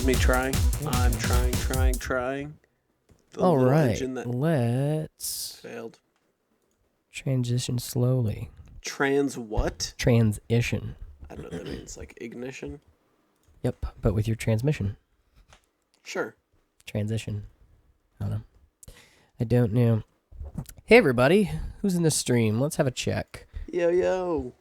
me trying. I'm trying. The All little right, engine that let's failed. transition slowly. Trans what? Transition. I don't know what that means. Like ignition? Yep, but with your transmission. Sure. Transition. I don't know. I don't know. Hey, everybody. Who's in the stream? Let's have a check. Yo.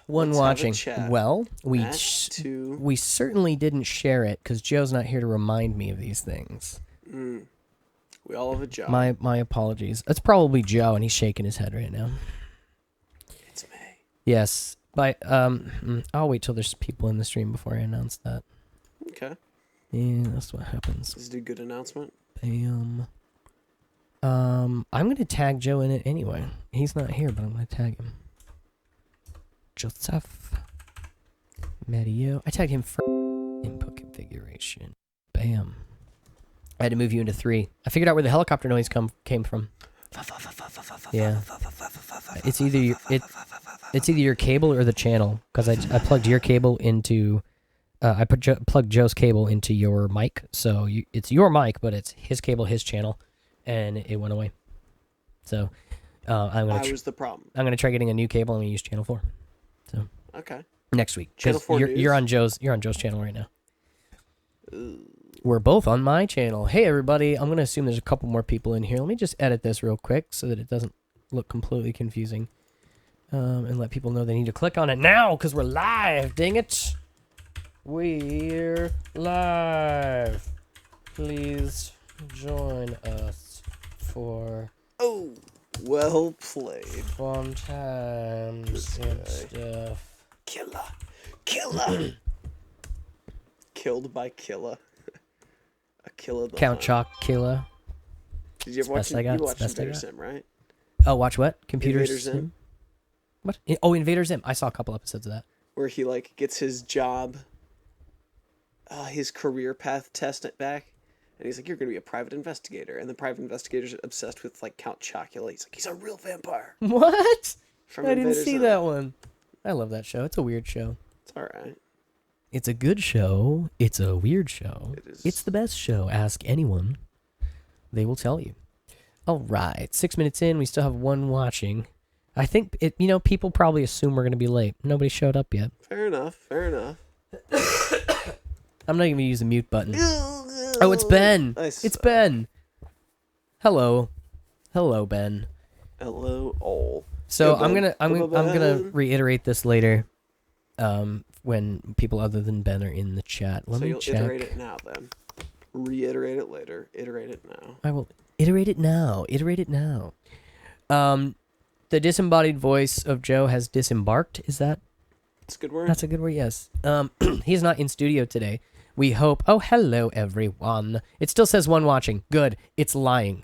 One Let's watching. have a chat. Well, we Two. we certainly didn't share it because Joe's not here to remind me of these things. We all have a job. My apologies. It's probably Joe, and he's shaking his head right now. It's me. Yes, but I'll wait till there's people in the stream before I announce that. Okay. Yeah, that's what happens. This is a good announcement. Bam. I'm gonna tag Joe in it anyway. He's not here, but I'm gonna tag him. Joseph. Mario. I tagged him for input configuration. Bam. I had to move you into 3. I figured out where the helicopter noise came from. Yeah. It's either your cable or the channel, because I plugged your cable into I plugged Joe's cable into your mic, so it's your mic, but it's his cable, his channel, and it went away. So I was the problem. I'm gonna try getting a new cable. I'm gonna use channel 4. So okay. Next week, Channel 4 you're on Joe's channel right now. We're both on my channel. Hey everybody, I'm gonna assume there's a couple more people in here. Let me just edit this real quick so that it doesn't look completely confusing, and let people know they need to click on it now because we're live. Dang it, we're live. Please join us for well played. fun times and stuff. Killer. Killed by Killa. A Killa the Count Hunt. Chocula. Did you ever watch Invader Sim, right? Oh, watch what? Computer Invader Sim? Sim? What? Oh, Invader Sim. I saw a couple episodes of that. Where he like gets his job, his career path test it back, and he's like, "You're gonna be a private investigator," and the private investigator's obsessed with like Count Chocula. He's like, "He's a real vampire." What? From I didn't Invader see Sim. that one. I love that show. It's a weird show. It's all right. It's a good show. It's a weird show. It is. It's the best show. Ask anyone. They will tell you. All right. 6 minutes in. We still have one watching. I think, people probably assume we're going to be late. Nobody showed up yet. Fair enough. I'm not even going to use the mute button. Oh, it's Ben. It's Ben. Hello. Hello, Ben. Hello, all. So Go, I'm Ben. gonna reiterate this later, when people other than Ben are in the chat. Let me you'll check. iterate it now, then. Reiterate it later. Iterate it now. I will iterate it now. Iterate it now. The disembodied voice of Joe has disembarked. Is that? That's a good word. That's a good word. Yes. He's not in studio today. We hope. Oh, hello everyone. It still says one watching. Good. It's lying.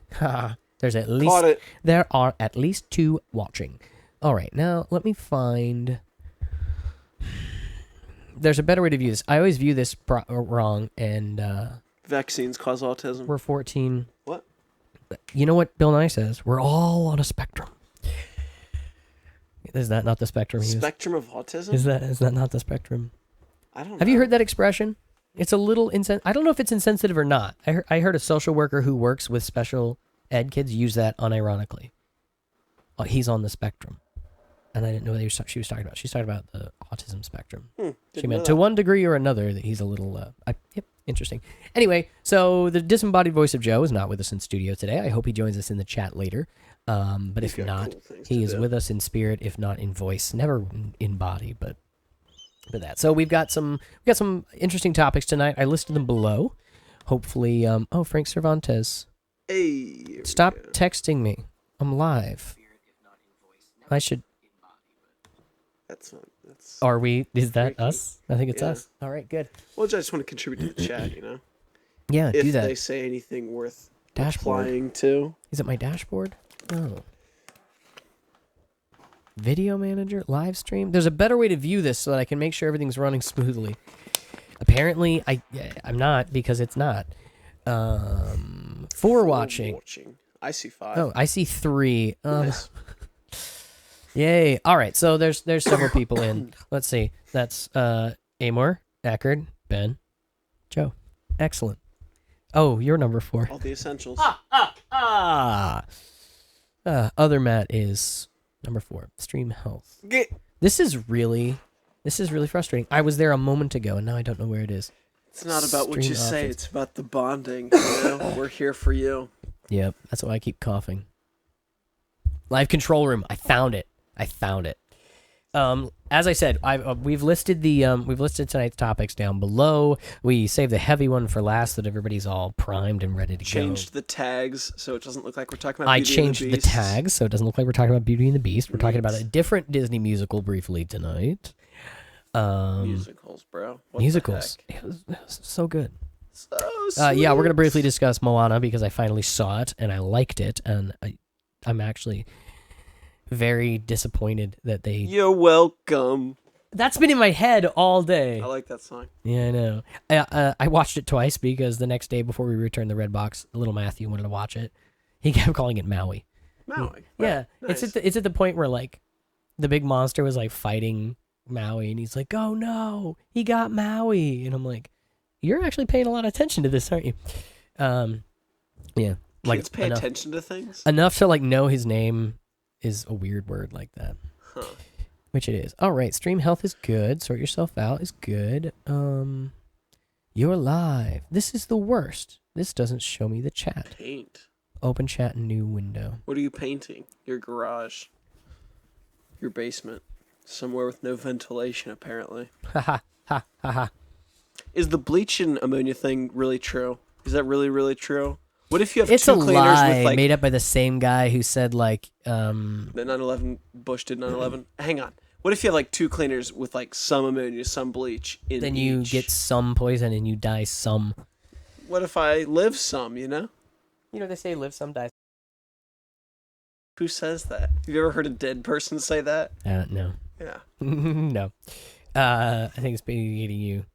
There's at least. Caught it. There are at least 2 watching. All right. Now let me find. There's a better way to view this. I always view this wrong, and Vaccines cause autism. we're 14. What? You know what Bill Nye says? We're all on a spectrum. Is that not the spectrum? Spectrum of autism? Is that not the spectrum? I don't know. Have you heard that expression? It's a little I don't know if it's insensitive or not. I heard a social worker who works with special ed kids use that unironically. He's on the spectrum. And I didn't know what she was talking about. She's talking about the autism spectrum. She meant to one degree or another that he's a little... yep, interesting. Anyway, so the disembodied voice of Joe is not with us in studio today. I hope he joins us in the chat later. But if not, cool he is with us in spirit, if not in voice. Never in body, but that. So we've got some interesting topics tonight. I listed them below. Hopefully... Frank Cervantes. Hey. Stop texting me. I'm live. I should... That's Are we? Is that freaky. us? I think it's Yeah. us. All right, good. Well, I just want to contribute to the chat, Yeah, If do that. they say anything worth Dashboard. replying to. Is it my dashboard? No. Video manager, live stream. There's a better way to view this so that I can make sure everything's running smoothly. Apparently, I'm not because it's not. 4 watching. I see 5. Oh, I see 3. Nice. Yay. All right, so there's several people in. Let's see. That's Amor, Ackard, Ben, Joe. Excellent. Oh, you're number 4. All the essentials. Other Matt is number 4. Stream health. This is really frustrating. I was there a moment ago, and now I don't know where it is. It's not about what Stream you say. options. It's about the bonding. You know? We're here for you. Yep, that's why I keep coughing. Live control room. I found it. As I said, we've listed tonight's topics down below. We saved the heavy one for last, so that everybody's all primed and ready to Changed go. the tags so it doesn't look like we're talking about I Beauty and changed the the Beast. tags so it doesn't look like we're talking about Beauty and the Beast. We're talking about a different Disney musical briefly tonight. Musicals, bro. What Musicals. The heck? It was so good. So sweet. Yeah, we're gonna briefly discuss Moana because I finally saw it and I liked it, and I'm actually very disappointed that they. You're welcome. That's been in my head all day. I like that song. Yeah, I know. I watched it twice because the next day before we returned the red box, little Matthew wanted to watch it. He kept calling it Maui. Maui. Yeah, Right. Nice. it's at the point where like the big monster was like fighting Maui, and he's like, "Oh no, he got Maui," and I'm like, "You're actually paying a lot of attention to this, aren't you?" Yeah, like Kids pay attention to things? enough to like know his name is a weird word like that. Huh. Which it is. All right, stream health is good. Sort yourself out is good. You're live. This is the worst. This doesn't show me the chat. Paint. Open chat, new window. What are you painting? Your garage. Your basement. Somewhere with no ventilation, apparently. Ha ha ha. Is the bleach and ammonia thing really true? Is that really, really true? What if you have It's two a cleaners lie with like made up by the same guy who said like the 9/11 Bush did 9/11? Hang on. What if you have like two cleaners with like some ammonia, some bleach in then you each? get some poison and you die some. What if I live some, you know? You know they say live some die. Who says that? Have you ever heard a dead person say that? No. Yeah. No. I think it's eating you.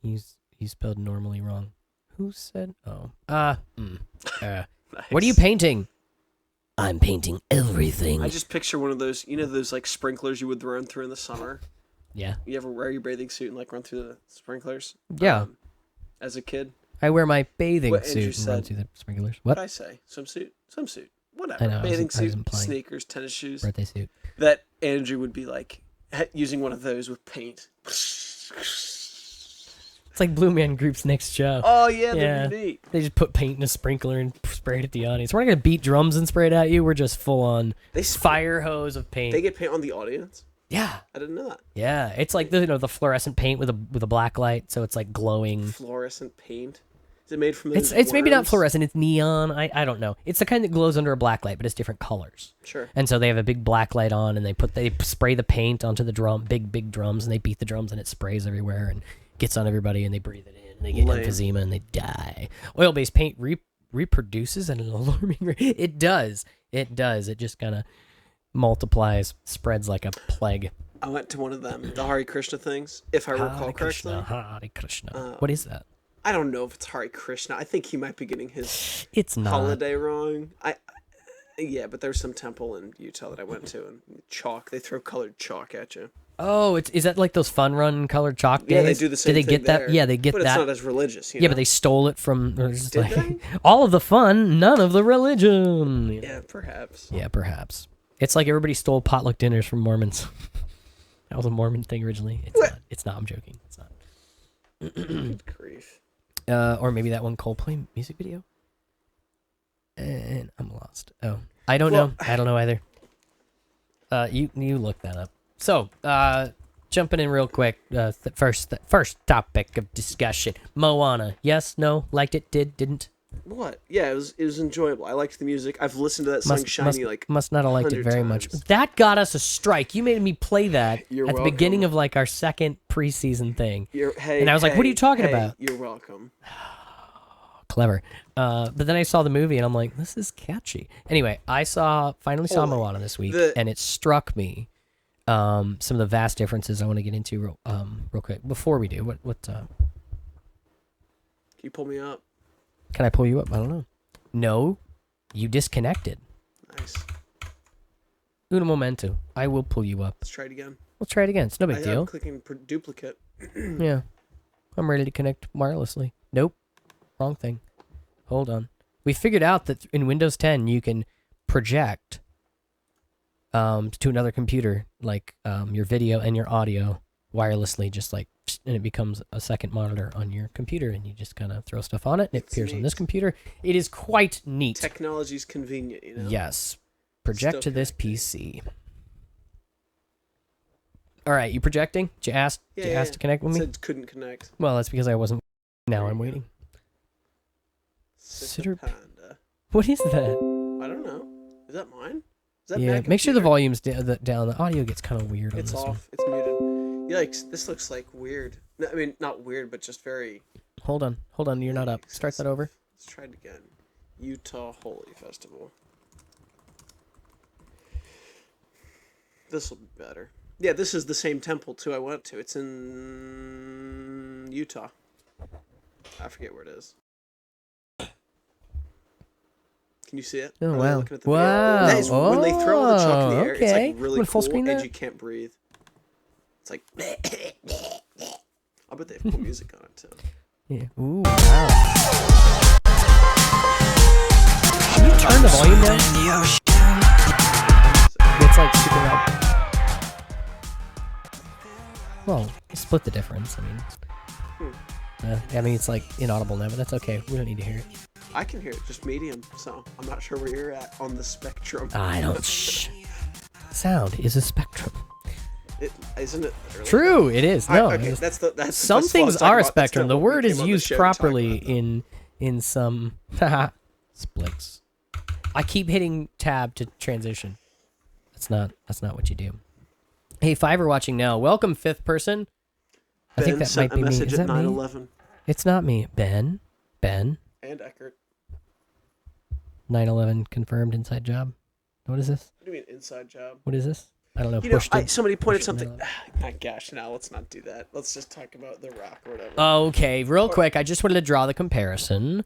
You spelled normally wrong. Who said? Oh. Nice. What are you painting? I'm painting everything. I just picture one of those, you know, those like sprinklers you would run through in the summer. Yeah. You ever wear your bathing suit and like run through the sprinklers? Yeah. As a kid. I wear my bathing What Andrew suit and run said. through the sprinklers. What What? did I say? Swimsuit. Whatever. I know, I was Bathing suit, implying. sneakers, tennis shoes. Birthday suit. That Andrew would be like using one of those with paint. It's like Blue Man Group's next show. Oh yeah, Yeah. that'd be neat. They just put paint in a sprinkler and spray it at the audience. We're not gonna beat drums and spray it at you. We're just full on They fire hose of paint. They get paint on the audience. Yeah. I didn't know that. Yeah. It's like the fluorescent paint with a black light, so it's like glowing. Fluorescent paint. Is it made from those It's maybe not worms? fluorescent. It's neon. I don't know. It's the kind that glows under a black light, but it's different colors. Sure. And so they have a big black light on, and they spray the paint onto the big drums, and they beat the drums, and it sprays everywhere and gets on everybody, and they breathe it in, and they get Lame. emphysema, and they die. Oil-based paint reproduces at an alarming rate. It does. It just kind of multiplies, spreads like a plague. I went to one of them, the Hare Krishna things, if I recall correctly. Hare Krishna. What is that? I don't know if it's Hare Krishna. I think he might be getting his It's not. holiday wrong. Yeah, but there's some temple in Utah that I went to, and chalk. They throw colored chalk at you. Oh, is that like those fun run colored chalk days? Yeah, they do the same Did they thing get that? there. Yeah, they get but that. it's not as religious. You Yeah, know? but they stole it from. Or just Did like, they? all of the fun, none of the religion. Yeah, perhaps. Yeah, perhaps. It's like everybody stole potluck dinners from Mormons. That was a Mormon thing originally. It's What? not. It's not. I'm joking. It's not. Good grief. Or maybe that one Coldplay music video. And I'm lost. Oh, I don't know. I don't know either. You look that up. So, jumping in real quick. First topic of discussion. Moana. Yes, no, liked it, didn't. What? Yeah, it was enjoyable. I liked the music. I've listened to that song "Shiny" like must not have liked it 100 very much. times. That got us a strike. You made me play that You're at the welcome. beginning of like our second preseason thing. Hey, And I was like, what are you talking hey, about? You're welcome. Clever. But then I saw the movie and I'm like, this is catchy. Anyway, I finally saw Moana this week, and it struck me some of the vast differences I want to get into real quick. Before we do, what Can you pull me up? can I pull you up? I don't know. No, you disconnected. Nice. Uno momento. I will pull you up. Let's try it again. We'll try it again. It's no big I'm deal. clicking duplicate. Yeah. I'm ready to connect wirelessly. Nope. Wrong thing. Hold on. We figured out that in Windows 10 you can project to another computer, like your video and your audio wirelessly, just like, and it becomes a second monitor on your computer, and you just kind of throw stuff on it, and it appears on this computer. It is quite neat. Technology's convenient, you know? Yes. Project to this PC. All right, you projecting? Did you ask to connect with me? Said couldn't connect. Well, that's because I wasn't. Now I'm waiting. Sitter Panda. What is that? I don't know. Is that mine? Is that Yeah, make sure the volume's down. The audio gets kind of weird on it's this off. one. It's muted. Yikes, this looks like weird. No, I mean, not weird, but just very... Hold on. You're not up. Start that over. Let's try it again. Utah Holy Festival. This will be better. Yeah, this is the same temple, too, I went to. It's in Utah. I forget where it is. Can you see it? Oh, Are they wow. looking at the Wow. video? That is, when they throw all the chalk in the air, it's okay. like really Wanna full cool, screen and that? you can't breathe. It's like... I bet they have cool music on it, too. Yeah. Ooh, wow. Can you turn the volume down? It's like super loud. Well, split the difference. I mean, it's like inaudible now, but that's okay. We don't need to hear it. I can hear it, just medium, so I'm not sure where you're at on the spectrum. I don't. Sound is a spectrum. Isn't it? Literally? True, it is. No, okay, that's some that's things what I are a was talking about. spectrum. That's The word what we is came on the used show to talk properly about, in some splits. I keep hitting tab to transition. That's not what you do. Hey, Fiverr watching now. Welcome, fifth person. I think that might be me. Is that me? 9/11. It's not me. Ben. And Eckert. 9/11 confirmed inside job. What is this? What do you mean inside job? What is this? I don't know. You know, somebody pointed something. My gosh, now let's not do that. Let's just talk about The Rock or whatever. Okay, real quick. I just wanted to draw the comparison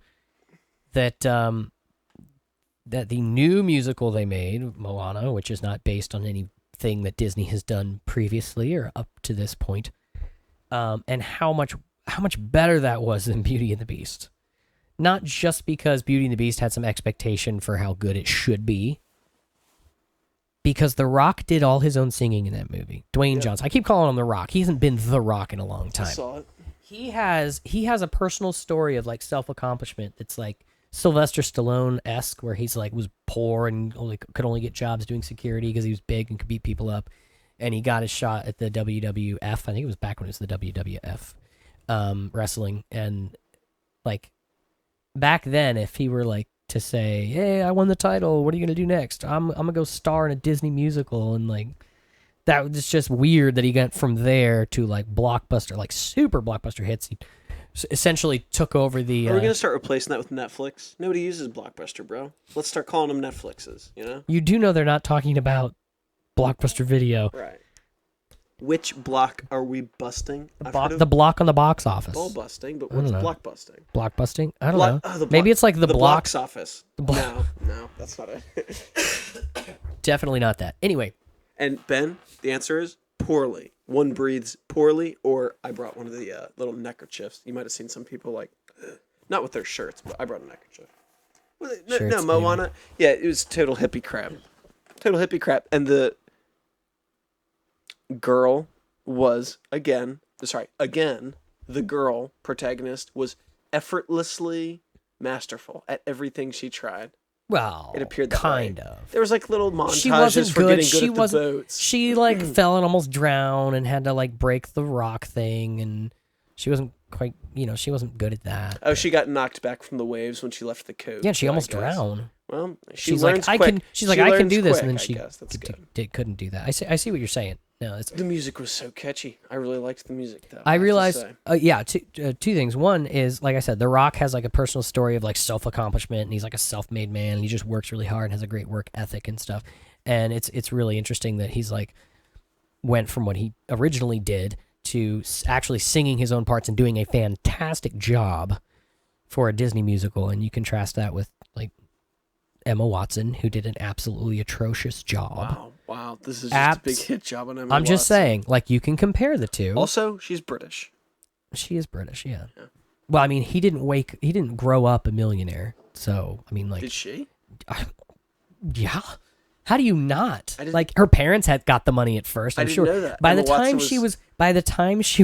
that that the new musical they made, Moana, which is not based on anything that Disney has done previously or up to this point, and how much better that was than Beauty and the Beast. Not just because Beauty and the Beast had some expectation for how good it should be, because The Rock did all his own singing in that movie. Dwayne Johnson. I keep calling him The Rock. He hasn't been The Rock in a long time. I saw it. He has a personal story of like self-accomplishment that's like Sylvester Stallone-esque, where he's like was poor and could only get jobs doing security because he was big and could beat people up, and he got his shot at the WWF. I think it was back when it was the WWF wrestling, and like back then, if he were like to say, "Hey, I won the title. What are you gonna do next? I'm gonna go star in a Disney musical," and like that was just weird that he got from there to like blockbuster, like super blockbuster hits. He essentially took over the. Are we gonna start replacing that with Netflix? Nobody uses Blockbuster, bro. Let's start calling them Netflixes. You know. You do know they're not talking about Blockbuster Video. Right. Which block are we busting? The block on the box office. Ball busting, but what's block busting? Block busting? I don't know. Maybe it's like the block box office. No, that's not it. Definitely not that. Anyway. And Ben, the answer is poorly. One breathes poorly, or I brought one of the little neckerchiefs. You might have seen some people like, not with their shirts, but I brought a neckerchief. No, Moana. Yeah, it was total hippie crap. And the girl was, again, the girl protagonist was effortlessly masterful at everything she tried. Well, it appeared that kind way. of. There was like little montages she wasn't for good. getting good at the boats. She like fell and almost drowned and had to like break the rock thing, and she wasn't quite, she wasn't good at that. Oh, she got knocked back from the waves when she left the coast. Yeah, she almost drowned. Well, she's like, I can do this, and then she couldn't do that. I see what you're saying. No, the music was so catchy. I really liked the music, though. I realized, two things. One is, like I said, The Rock has like a personal story of like self-accomplishment, and he's like a self-made man, and he just works really hard and has a great work ethic and stuff. And it's really interesting that he's like went from what he originally did to actually singing his own parts and doing a fantastic job for a Disney musical. And you contrast that with like Emma Watson, who did an absolutely atrocious job. Wow, this is just a big hit job on Emma Watson. I'm just saying, like, you can compare the two. Also, she's British. She is British, yeah. Well, I mean, he didn't grow up a millionaire. So, I mean, like, Did she? yeah. How do you not? I didn't- Like, her parents had got the money at first. I'm I didn't sure. know that. By Emma the time Watson she was-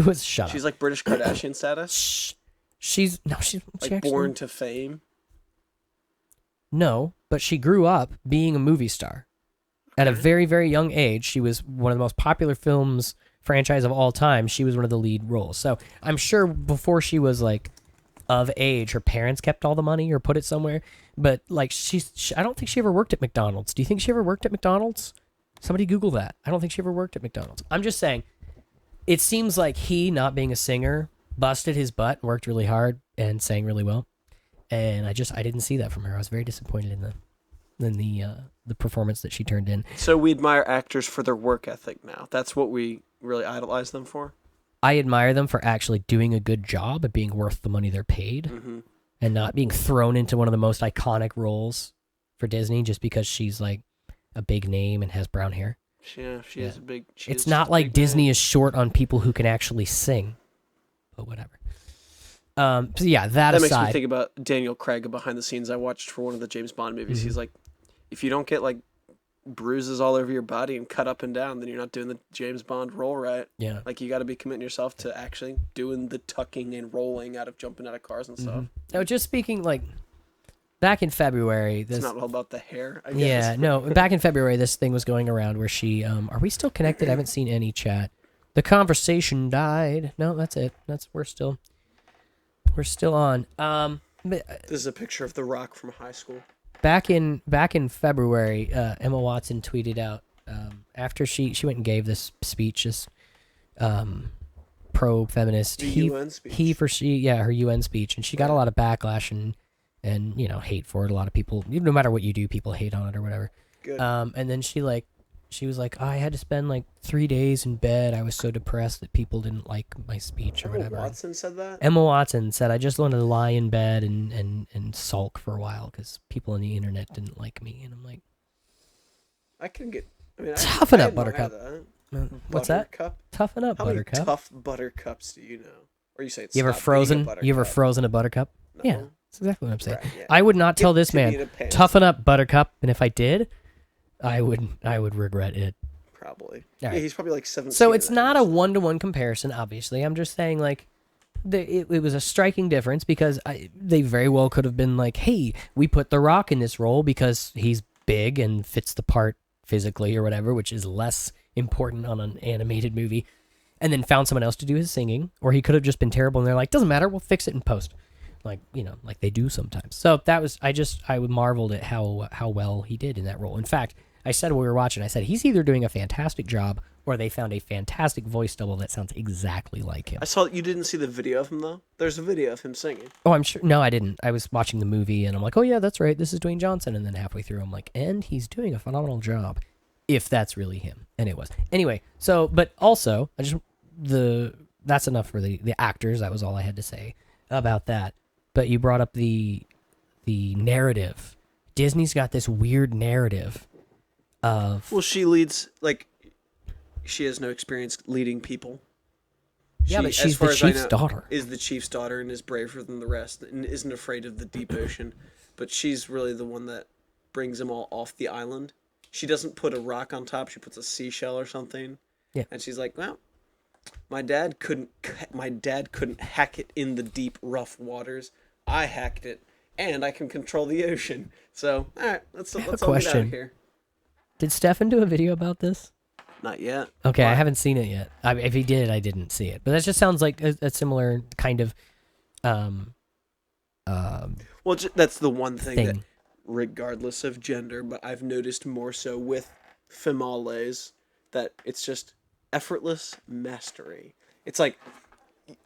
was shut She's up. like British Kardashian status. Shh. She's Like actually, born to fame. No, but she grew up being a movie star. At a very, very young age, she was one of the most popular films franchise of all time. She was one of the lead roles. So I'm sure before she was like of age, her parents kept all the money or put it somewhere. But like I don't think she ever worked at McDonald's. Do you think she ever worked at McDonald's? Somebody Google that. I don't think she ever worked at McDonald's. I'm just saying, it seems like he, not being a singer, busted his butt, worked really hard, and sang really well. And I didn't see that from her. I was very disappointed in the performance that she turned in. So we admire actors for their work ethic now. That's what we really idolize them for. I admire them for actually doing a good job and being worth the money they're paid, and not being thrown into one of the most iconic roles for Disney just because she's like a big name and has brown hair. Yeah, she is a big. It's not like Disney is short on people who can actually sing, but whatever. So yeah, that makes aside, me think about Daniel Craig behind the scenes I watched for one of the James Bond movies. He's like, if you don't get like bruises all over your body and cut up and down, then you're not doing the James Bond role right. Yeah. Like you got to be committing yourself to actually doing the tucking and rolling out of jumping out of cars and stuff. No, just speaking like back in February, It's not all about the hair, I guess. yeah, no, back in February, this thing was going around where she, are we still connected? I haven't seen any chat. The conversation died. No, that's it. We're still on. This is a picture of The Rock from high school. Back in February, Emma Watson tweeted out after she went and gave this speech, this pro-feminist UN speech. her UN speech, and she got a lot of backlash and hate for it. A lot of people, no matter what you do, people hate on it or whatever. Good. And then she was like, I had to spend like 3 days in bed. I was so depressed that people didn't like my speech or whatever. Emma Watson said that? Emma Watson said, I just wanted to lie in bed and sulk for a while because people on the internet didn't like me. And I'm like, toughen up, Buttercup. What's that? Buttercup? Toughen up, How Buttercup. many tough buttercups do you know? Or you say it's You ever frozen a Buttercup? No. Yeah, that's exactly what I'm saying. Right, yeah. I would not tell this to me in man, a pants. toughen up, Buttercup. And if I did, I would regret it. Probably. All Yeah, right. he's probably like 17. So it's not a one-to-one comparison, obviously. I'm just saying, like, it was a striking difference because they very well could have been like, hey, we put The Rock in this role because he's big and fits the part physically or whatever, which is less important on an animated movie, and then found someone else to do his singing. Or he could have just been terrible and they're like, doesn't matter, we'll fix it in post. Like, like they do sometimes. So that was, I marveled at how well he did in that role. In fact, I said when we were watching, I said, he's either doing a fantastic job or they found a fantastic voice double that sounds exactly like him. I saw you didn't see the video of him, though? There's a video of him singing. Oh, I'm sure. No, I didn't. I was watching the movie and I'm like, oh yeah, that's right. This is Dwayne Johnson. And then halfway through, I'm like, and he's doing a phenomenal job. If that's really him. And it was. Anyway, so, but also, that's enough for the actors. That was all I had to say about that. But you brought up the narrative. Disney's got this weird narrative of... Well, she leads, like, she has no experience leading people. Yeah, but as she's far the as I chief's know, daughter. Is the chief's daughter and is braver than the rest and isn't afraid of the deep ocean. But she's really the one that brings them all off the island. She doesn't put a rock on top. She puts a seashell or something. Yeah. And she's like, well, my dad couldn't hack it in the deep, rough waters. I hacked it, and I can control the ocean. So, all right, let's all get out of here. Did Stefan do a video about this? Not yet. Okay, Why? I haven't seen it yet. If he did, I didn't see it. But that just sounds like a similar kind of Well, that's the one thing that, thing. regardless of gender, but I've noticed more so with females, that it's just effortless mastery. It's like,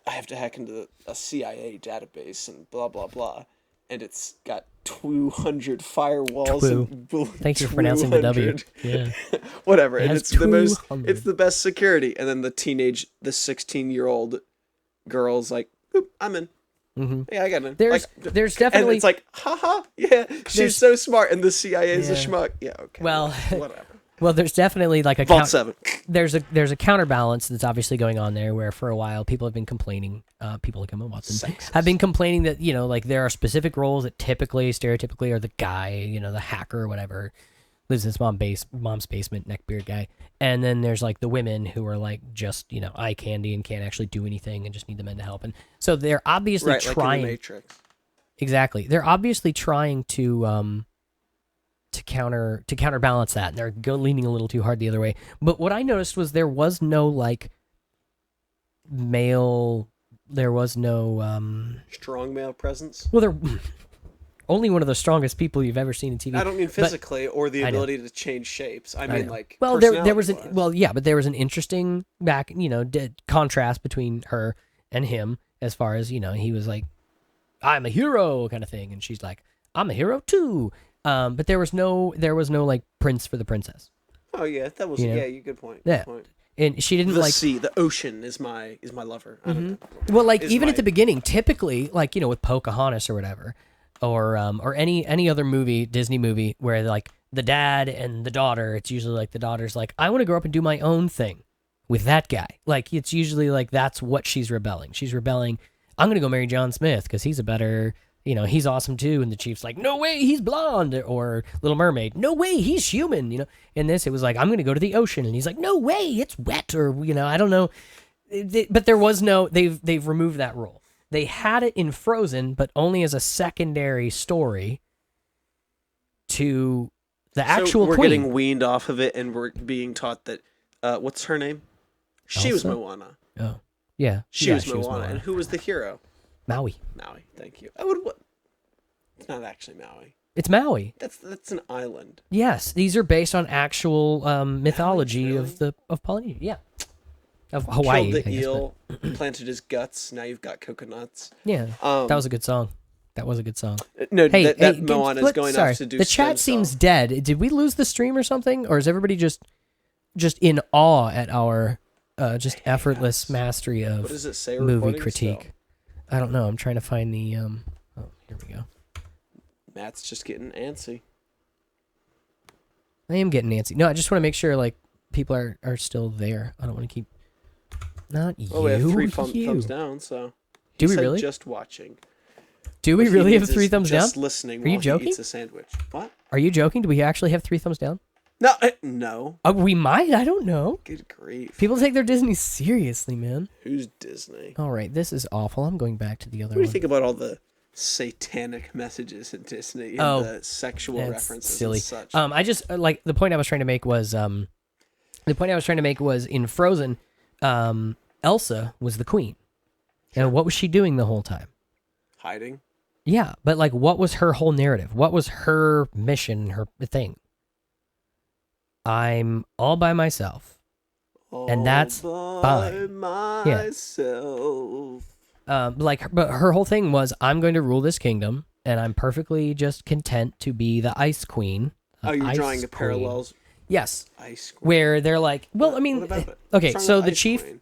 I have to hack into a CIA database and blah, blah, blah. And it's got 200 firewalls. Thank you for pronouncing the W. Yeah. Whatever. It And has it's the most, 200. it's the best security. And then the 16-year-old girl's like, boop, I'm in. Mm-hmm. Yeah, I got in. There's definitely... And it's like, haha, yeah, she's so smart, and the CIA is a Yeah. schmuck. Yeah, okay. Well, whatever. Well, there's definitely like a Vault 7. there's a counterbalance that's obviously going on there, where for a while people have been complaining, people like Emma Watson Sexist. have been complaining that, you know, like there are specific roles that stereotypically are the guy, you know, the hacker or whatever, lives in his mom's basement, neckbeard guy, and then there's like the women who are like just, you know, eye candy and can't actually do anything and just need the men to help, and so they're obviously Right, trying. like in the Matrix. Exactly, they're obviously trying to counterbalance that, and they're leaning a little too hard the other way. But what I noticed was there was no like male, there was no Strong male presence. well, they're only one of the strongest people you've ever seen in TV. I don't mean physically or the I know. ability to change shapes. I mean like well, there was personality-wise. but there was an interesting contrast between her and him, as far as, you know, he was like, I'm a hero kind of thing, and she's like, I'm a hero too. But there was no like prince for the princess. Oh yeah, that was You know? you good point. Yeah. Good point. And she didn't The like sea, the ocean is my lover. I don't know. well, like is even my- at the beginning, typically, like, you know, with Pocahontas or whatever, or any other movie, Disney movie, where like the dad and the daughter, it's usually like the daughter's like, I want to grow up and do my own thing with that guy. Like, it's usually like that's what she's rebelling. She's rebelling. I'm gonna go marry John Smith because he's a better, you know, he's awesome too. And the chief's like, no way, he's blonde. Or Little Mermaid, no way, he's human. You know, in this it was like, I'm gonna go to the ocean, and he's like, no way, it's wet. Or, you know, I don't know. But there was no, they've removed that role. They had it in Frozen, but only as a secondary story to the actual we're queen. getting weaned off of it, and we're being taught that what's her name? She was Elsa? Moana. Oh, yeah. She was Moana. And who was the hero? Maui. Maui. Thank you. I would. It's not actually Maui. It's Maui. That's an island. Yes, these are based on actual mythology really? of Polynesia. Yeah, of Hawaii. Killed the I guess, eel, planted his guts. Now you've got coconuts. but- yeah, that was a good song. That was a good song. No, Hey, that Moana is going sorry, off to do. the stem chat seems cell. dead. Did we lose the stream or something, or is everybody just in awe at our just effortless mastery What of does it say? movie Recording critique? still? I don't know. I'm trying to find the Oh, here we go. Matt's just getting antsy. I am getting antsy. No, I just want to make sure like people are still there. I don't want to keep. Not you. Oh, we have three you. thumbs down. So. Do He we said really? Just watching. Do we What he really have means is 3 thumbs down? just listening. Are you while joking? He eats a sandwich. What? Are you joking? Do we actually have 3 thumbs down? No, no. We might. I don't know. Good grief. People take their Disney seriously, man. Who's Disney? All right, this is awful. I'm going back to the other What do you one. think about all the satanic messages in Disney and Oh, the sexual That's references silly. and such? I just like the point I was trying to make was in Frozen, Elsa was the queen, and what was she doing the whole time? Hiding. Yeah, but like, what was her whole narrative? What was her mission? Her thing? I'm all by myself. And that's All fine. by Yeah. myself. But her whole thing was, I'm going to rule this kingdom, and I'm perfectly just content to be the Ice Queen. Oh, you're Ice drawing the Queen. parallels. Yes, Ice Queen. where they're like, well, I What mean, about it? okay, What's so wrong with the Ice chief. Queen?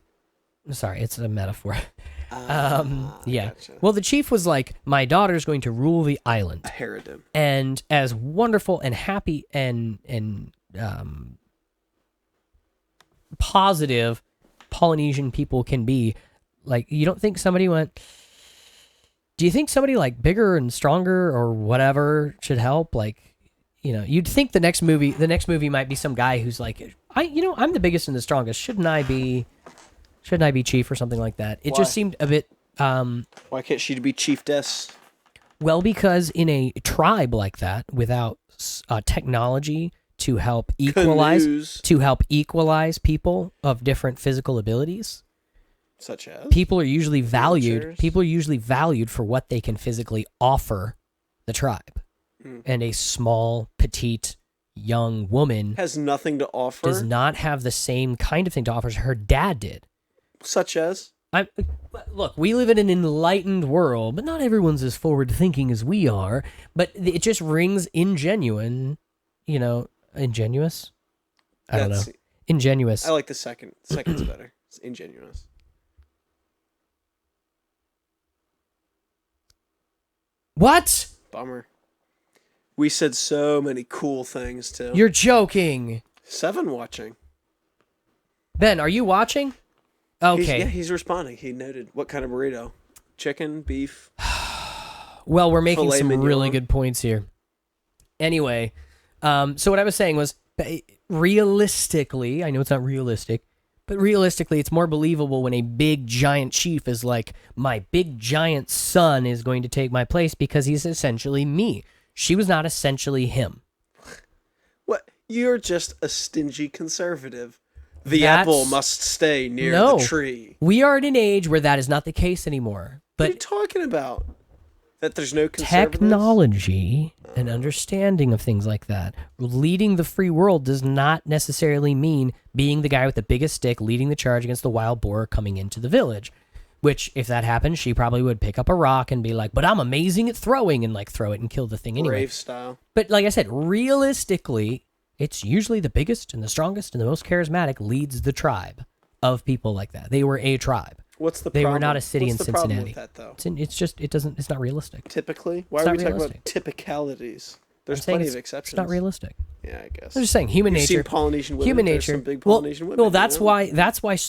Sorry, it's a metaphor. Ah, Yeah. gotcha. Well, the chief was like, my daughter's going to rule the island, A harridan. and as wonderful and happy and positive Polynesian people can be, like, you don't think somebody went, do you think somebody like bigger and stronger or whatever should help? Like, you know, you'd think the next movie might be some guy who's like, I'm the biggest and the strongest. Shouldn't I be chief or something like that? It Why? just seemed a bit, Why can't she be chiefess? well, because in a tribe like that, without technology to help Canoes. equalize people of different physical abilities, Such as? people are usually valued. Wheelchairs? People are usually valued for what they can physically offer the tribe, Hmm. and a small, petite, young woman Has nothing to offer. does not have the same kind of thing to offer as her dad did. Such as? Look, we live in an enlightened world, but not everyone's as forward thinking as we are. But it just rings ingenuine, ingenuous. I don't know, That's- ingenuous. I like the second. Second's better. It's ingenuous. What? Bummer. We said so many cool things too. You're joking. Seven watching. Ben, are you watching? Okay. He's responding. He noted what kind of burrito: chicken, beef. Well, we're making Filet some mignon. really good points here. Anyway, so what I was saying was, realistically, I know it's not realistic, but realistically, it's more believable when a big giant chief is like, my big giant son is going to take my place because he's essentially me. She was not essentially him. What? You're just a stingy conservative. The apple must stay near the tree. We are at an age where that is not the case anymore. But what are you talking about? That there's no conservatives? Technology and understanding of things like that, leading the free world does not necessarily mean being the guy with the biggest stick leading the charge against the wild boar coming into the village. Which, if that happened, she probably would pick up a rock and be like, but I'm amazing at throwing, and like throw it and kill the thing anyway. Brave style. But like I said, realistically, it's usually the biggest and the strongest and the most charismatic leads the tribe of people like that. They were a tribe. What's the They problem? were not a city What's in the problem Cincinnati. with that, though? It's not realistic. Typically? Why It's are we not talking realistic. about typicalities? There's I'm saying plenty of exceptions. It's not realistic. Yeah, I guess. I'm just saying, human You've nature. seen Polynesian women. Human There's nature. some big Polynesian women. Well, that's you know? why. That's why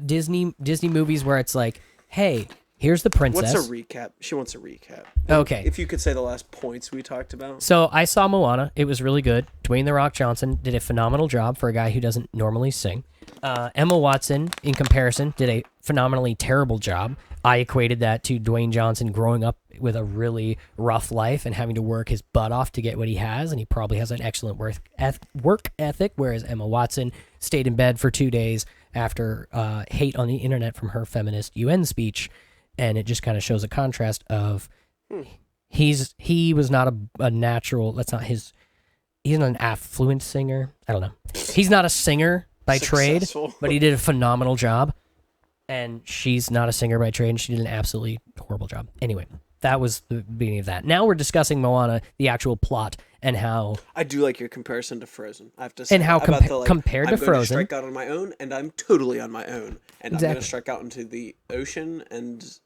Disney movies where it's like, hey, here's the princess. What's a recap? She wants a recap. Okay. If you could say the last points we talked about. So I saw Moana. It was really good. Dwayne "The Rock" Johnson did a phenomenal job for a guy who doesn't normally sing. Emma Watson, in comparison, did a phenomenally terrible job. I equated that to Dwayne Johnson growing up with a really rough life and having to work his butt off to get what he has, and he probably has an excellent work ethic, whereas Emma Watson stayed in bed for 2 days after hate on the internet from her feminist UN speech, and it just kind of shows a contrast of he was not a natural, that's not his, he's not an affluent singer, I don't know. He's not a singer by trade, Successful. but he did a phenomenal job. And she's not a singer by trade, and she did an absolutely horrible job. Anyway, that was the beginning of that. Now we're discussing Moana, the actual plot, and how... I do like your comparison to Frozen. I have to say. And how about the, compared to I'm going to Frozen... strike out on my own, and I'm totally on my own. And I'm going Exactly. to strike out into the ocean and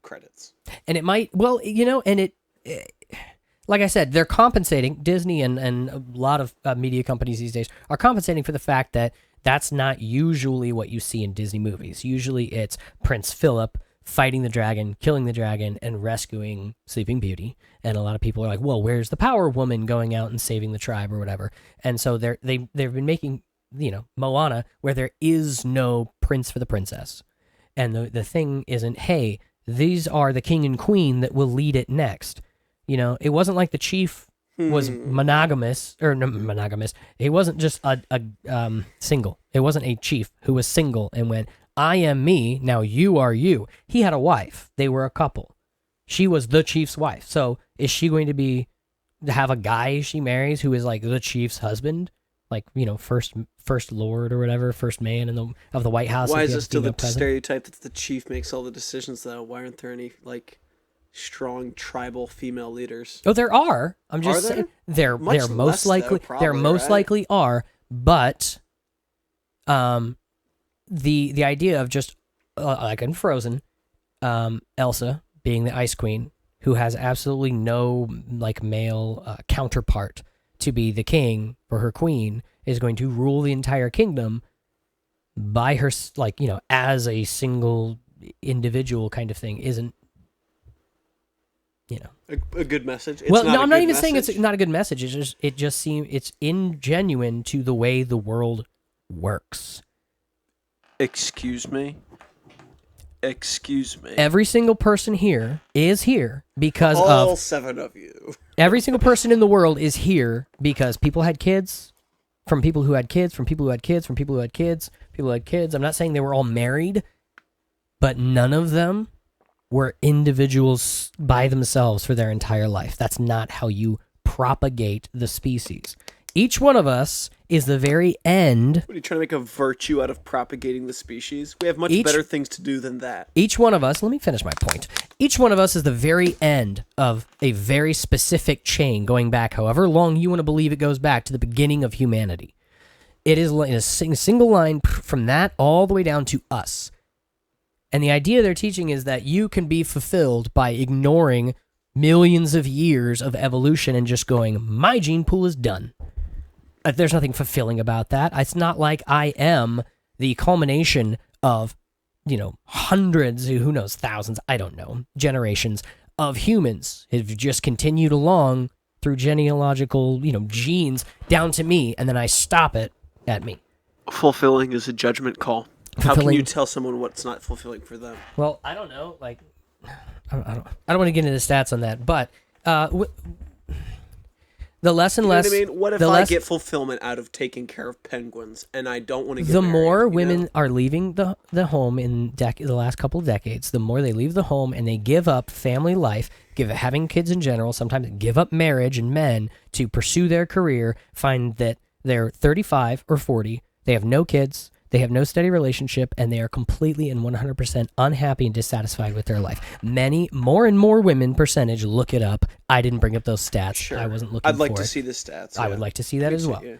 credits. And it might... Well, you know, and it... Like I said, they're compensating. Disney and a lot of media companies these days are compensating for the fact that that's not usually what you see in Disney movies. Usually it's Prince Philip fighting the dragon, killing the dragon, and rescuing Sleeping Beauty. And a lot of people are like, well, where's the Power Woman going out and saving the tribe or whatever? And so they've been making, you know, Moana where there is no prince for the princess. And the thing isn't, hey, these are the king and queen that will lead it next. You know, it wasn't like the chief was monogamous. He wasn't just a single. It wasn't a chief who was single and went, I am me, now you are you. He had a wife. They were a couple. She was the chief's wife. So is she going to have a guy she marries who is like the chief's husband? Like, you know, first lord or whatever, first man of the White House. Why is it still the stereotype that the chief makes all the decisions, though? Why aren't there any, like... strong tribal female leaders? Oh, there are. I'm just saying they're most likely likely are, but the idea of just like in Frozen, Elsa being the Ice Queen who has absolutely no like male counterpart to be the king or her queen is going to rule the entire kingdom by her, like, you know, as a single individual kind of thing isn't, you know, a good message. It's well, no, I'm not even message. saying it's not a good message. It just seems it's ingenuine to the way the world works. Excuse me. Every single person here is here because all 7 of you. Every single person in the world is here because people had kids, from people who had kids, from people who had kids, from people who had kids, people who had kids. I'm not saying they were all married, but none of them were individuals by themselves for their entire life. That's not how you propagate the species. Each one of us is the very end. What, are you trying to make a virtue out of propagating the species? We have much better things to do than that. Each one of us, let me finish my point. Each one of us is the very end of a very specific chain going back however long you want to believe it goes back to the beginning of humanity. It is in a single line from that all the way down to us. And the idea they're teaching is that you can be fulfilled by ignoring millions of years of evolution and just going, my gene pool is done. There's nothing fulfilling about that. It's not like I am the culmination of, hundreds, who knows, thousands, I don't know, generations of humans who've just continued along through genealogical, genes down to me, and then I stop it at me. Fulfilling is a judgment call. How can you tell someone what's not fulfilling for them? Well, I don't know. Like, I don't want to get into the stats on that, but the less and less. What I mean? What if I get fulfillment out of taking care of penguins and I don't want to get the married, more women are leaving the home in the last couple of decades, the more they leave the home and they give up family life, having kids in general, sometimes give up marriage and men to pursue their career, find that they're 35 or 40, they have no kids, they have no steady relationship, and they are completely and 100% unhappy and dissatisfied with their life. More and more women percentage, look it up. I didn't bring up those stats. Sure. I wasn't looking for it. I'd like to see the stats. I would like to see that as well. Yeah.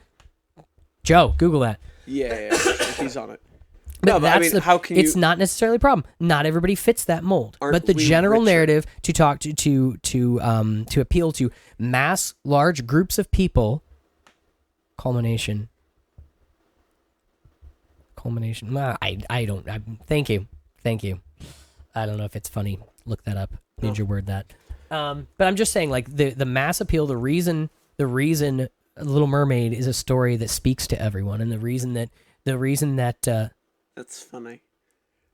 Joe, Google that. Yeah, he's on it. But how can it's not necessarily a problem. Not everybody fits that mold. But the general narrative to talk to appeal to large groups of people, culmination. I don't. Thank you. I don't know if it's funny. Look that up. Major word that. But I'm just saying, like the mass appeal. The reason Little Mermaid is a story that speaks to everyone, and the reason that that's funny.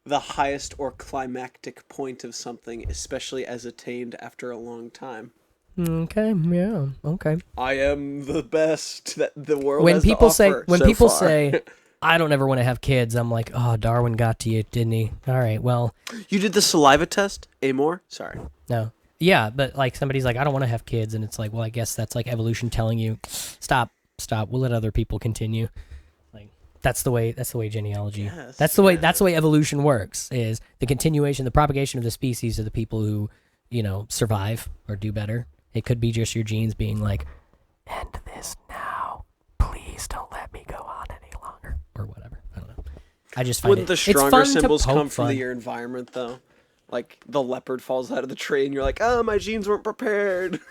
The highest or climactic point of something, especially as attained after a long time. Okay. Yeah. Okay. I am the best that the world has to offer. When so people far. say, I don't ever want to have kids, I'm like, oh, Darwin got to you, didn't he? All right, well. You did the saliva test, Amor? Sorry. No. Yeah, but like somebody's like, I don't want to have kids, and it's like, well, I guess that's like evolution telling you, stop. We'll let other people continue. Like that's the way genealogy. Yes, that's the way evolution works. Is the continuation, the propagation of the species of the people who, survive or do better. It could be just your genes being like, end this now. Please don't let me go on any longer, or whatever. I don't know. I just find Wouldn't the stronger symbols come from your environment, though? Like the leopard falls out of the tree, and you're like, "Oh, my genes weren't prepared."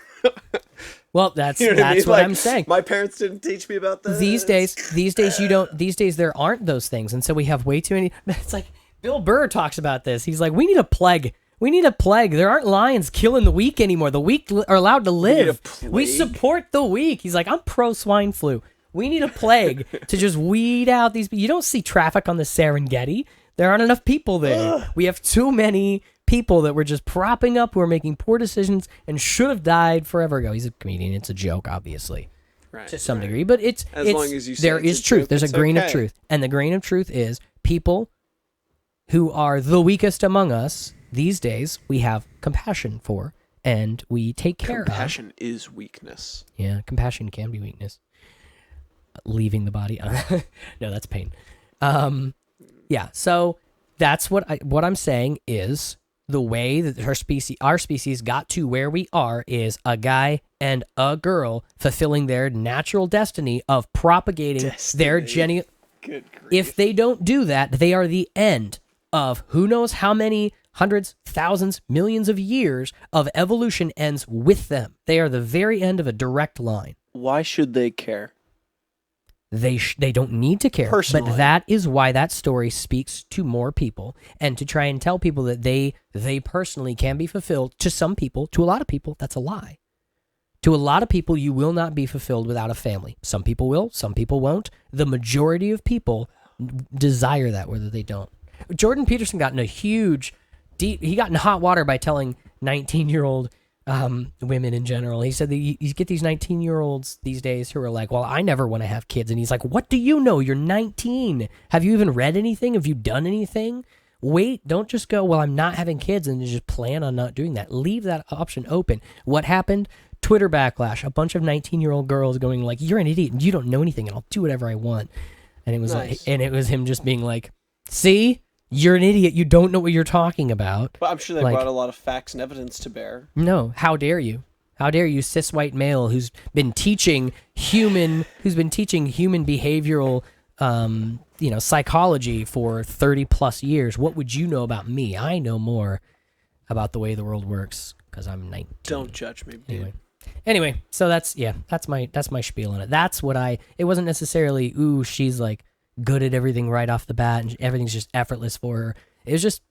Well, that's what I'm saying. My parents didn't teach me about that. These days you don't. These days there aren't those things, and so we have way too many. It's like Bill Burr talks about this. He's like, we need a plague. There aren't lions killing the weak anymore. The weak are allowed to live. We support the weak. He's like, I'm pro swine flu. We need a plague to just weed out these. You don't see traffic on the Serengeti. There aren't enough people there. Ugh. We have too many people that we're just propping up who are making poor decisions and should have died forever ago. He's a comedian. It's a joke, obviously, to some degree. But it's long as you say there is truth. There's a grain of truth. And the grain of truth is people who are the weakest among us these days, we have compassion for, and we take care of. Compassion is weakness. Yeah, compassion can be weakness. Leaving the body. No, that's pain. Yeah, so that's what I'm saying is the way that our species got to where we are is a guy and a girl fulfilling their natural destiny of propagating their Good grief. If they don't do that, they are the end of who knows how many hundreds, thousands, millions of years of evolution ends with them. They are the very end of a direct line. Why should they care? They don't need to care. Personally. But that is why that story speaks to more people, and to try and tell people that they personally can be fulfilled. To some people, to a lot of people, that's a lie. To a lot of people, you will not be fulfilled without a family. Some people will, some people won't. The majority of people desire that, whether they don't. Jordan Peterson got in he got in hot water by telling 19-year-old women in general. He said that you get these 19-year-olds these days who are like, well, I never want to have kids. And he's like, what do you know? You're 19. Have you even read anything? Have you done anything? Wait, don't just go, well, I'm not having kids, and just plan on not doing that. Leave that option open. What happened? Twitter backlash. A bunch of 19-year-old girls going like, you're an idiot and you don't know anything and I'll do whatever I want. And it was nice. it was him just being like, see? You're an idiot. You don't know what you're talking about. But I'm sure they brought a lot of facts and evidence to bear. No, how dare you? How dare you, cis white male who's been teaching human behavioral, psychology for 30 plus years. What would you know about me? I know more about the way the world works because I'm 19. Don't judge me, dude. Anyway, Anyway, so that's my spiel on it. That's what it wasn't necessarily, ooh, she's like good at everything right off the bat and everything's just effortless for her. It was just,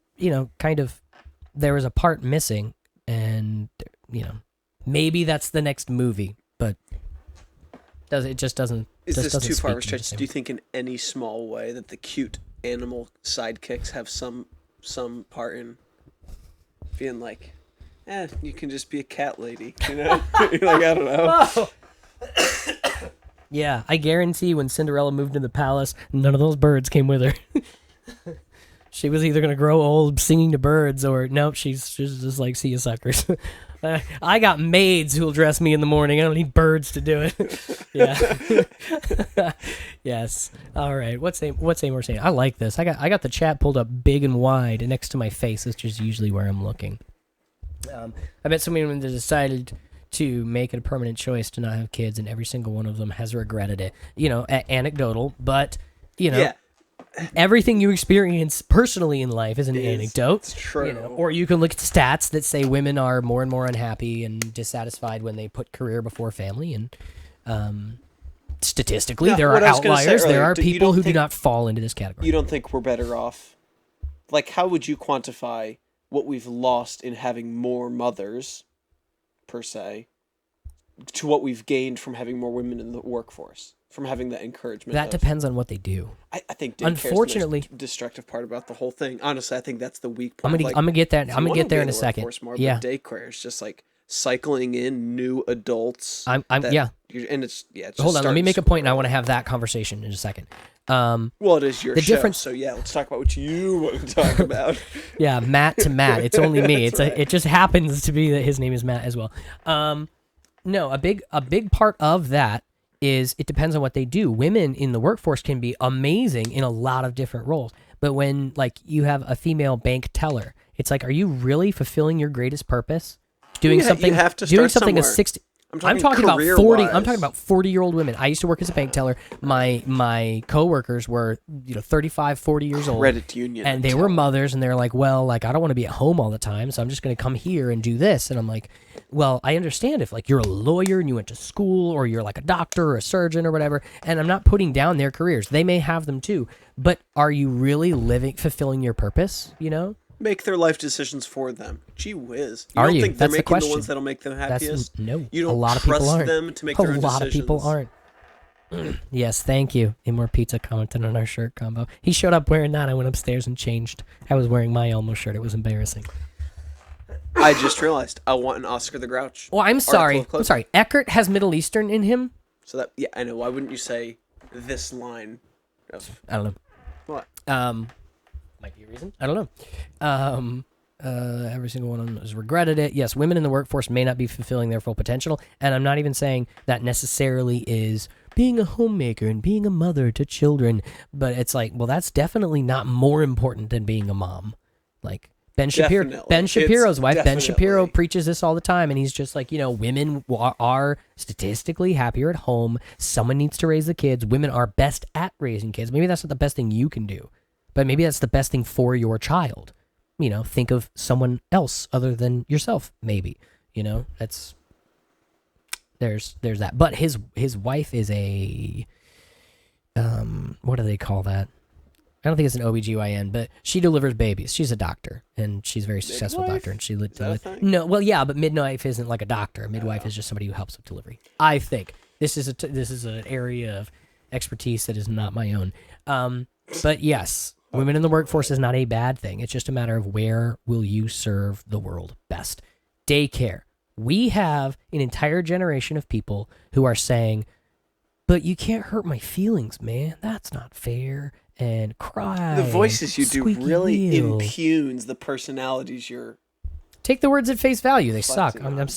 kind of, there was a part missing, and, maybe that's the next movie, but it just doesn't. Is just this too doesn't far of a speak to me the stretch? same Do you think in any small way that the cute animal sidekicks have some part in being like, you can just be a cat lady, You're like, I don't know. Oh. Yeah, I guarantee when Cinderella moved to the palace, none of those birds came with her. She was either gonna grow old singing to birds, or nope, she's just like, see you suckers. I got maids who'll dress me in the morning. I don't need birds to do it. Yeah. Yes. All right. What's Amor saying? I like this. I got the chat pulled up big and wide next to my face, which is usually where I'm looking. I bet some women that decided to make it a permanent choice to not have kids, and every single one of them has regretted it. Anecdotal, but Yeah. everything you experience personally in life is an anecdote. It's true. Or you can look at stats that say women are more and more unhappy and dissatisfied when they put career before family. And statistically, No, there are what I was gonna say outliers. There earlier, are do- you people don't who do think- not fall into this category. You don't think we're better off? Like, how would you quantify what we've lost in having more mothers, per se, to what we've gained from having more women in the workforce, from having that encouragement? That depends on what they do. I think daycare Unfortunately- is the most destructive part about the whole thing. Honestly, I think that's the weak I'm point. gonna get that. If I'm you gonna wanna get there be in a the second. workforce more, Yeah. but daycare is just like cycling in new adults. And it's just hold on. Let me starting make a point, and I school. want to have that conversation in a second. Well, it is your the show, difference- so yeah, let's talk about what you want to talk about. Yeah, Matt to Matt. It's only me. That's right. It just happens to be that his name is Matt as well. No, a big part of that is it depends on what they do. Women in the workforce can be amazing in a lot of different roles, but when like you have a female bank teller, it's like, are you really fulfilling your greatest purpose? Doing something. You have to doing start something a somewhere. 60. I'm talking about 40. I'm talking about 40-year-old women. I used to work as a bank teller. My coworkers were 35, 40 years old. Credit union. And they were mothers, and they're like, well, like, I don't want to be at home all the time, so I'm just going to come here and do this. And I'm like, well, I understand if, like, you're a lawyer and you went to school, or you're, like, a doctor or a surgeon or whatever, and I'm not putting down their careers. They may have them, too. But are you really fulfilling your purpose, Make their life decisions for them. Gee whiz. Are don't you? think they're That's the making question. the ones that'll make them happiest? No. You don't a lot of trust people aren't. them to make A their own lot decisions. of people aren't. Yes, thank you. More Pizza commented on our shirt combo. He showed up wearing that. I went upstairs and changed. I was wearing my Elmo shirt. It was embarrassing. I just realized I want an Oscar the Grouch. Well, I'm sorry. of clothing. I'm sorry. Eckert has Middle Eastern in him. So that, yeah, I know. Why wouldn't you say this line? I don't know. What? Might be a reason. I don't know. Every single one of them has regretted it. Yes, women in the workforce may not be fulfilling their full potential, and I'm not even saying that necessarily is being a homemaker and being a mother to children, but it's like, well, that's definitely not more important than being a mom. Like Ben Shapiro's wife, Ben Shapiro preaches this all the time, and he's just like, women are statistically happier at home. Someone needs to raise the kids. Women are best at raising kids. Maybe that's not the best thing you can do, but maybe that's the best thing for your child. Think of someone else other than yourself, maybe. That's there's that. But his wife is a what do they call that? I don't think it's an OBGYN, but she delivers babies. She's a doctor, and she's a very successful Midwife? doctor, and she Is that a thing? No, well, yeah, but midwife isn't like a doctor. A midwife is just somebody who helps with delivery. I think this is an area of expertise that is not my own. But yes, women in the workforce is not a bad thing. It's just a matter of where will you serve the world best. Daycare. We have an entire generation of people who are saying, but you can't hurt my feelings, man. That's not fair. And cry. The voices you do squeaky really wheel. impugns the personalities you're. Take the words at face value. They suck. Flexing on. I'm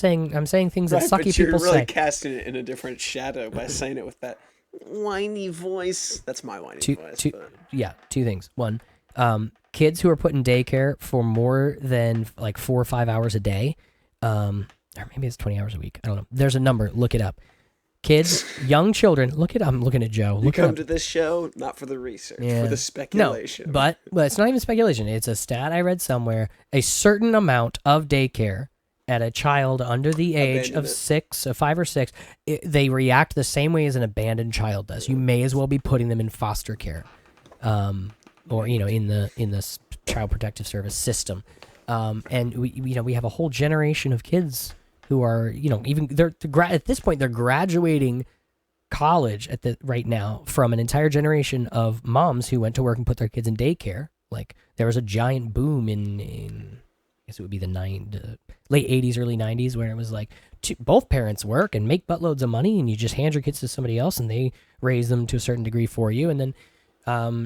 saying things that Right, sucky but you're people really say. casting it in a different shadow by saying it with that whiny voice. That's my whiny voice. But... Two things. One, kids who are put in daycare for more than like 4 or 5 hours a day, or maybe it's 20 hours a week. I don't know. There's a number. Look it up. Kids, young children. I'm looking at Joe. You come to this show not for the research, for the speculation. No, but it's not even speculation. It's a stat I read somewhere. A certain amount of daycare at a child under the age of Abandon it. 5 or 6, they react the same way as an abandoned child does. You may as well be putting them in foster care, or in the child protective service system. And we have a whole generation of kids who are even at this point they're graduating college right now from an entire generation of moms who went to work and put their kids in daycare. Like there was a giant boom in I guess it would be the late 80s, early 90s, where it was like both parents work and make buttloads of money, and you just hand your kids to somebody else and they raise them to a certain degree for you. And then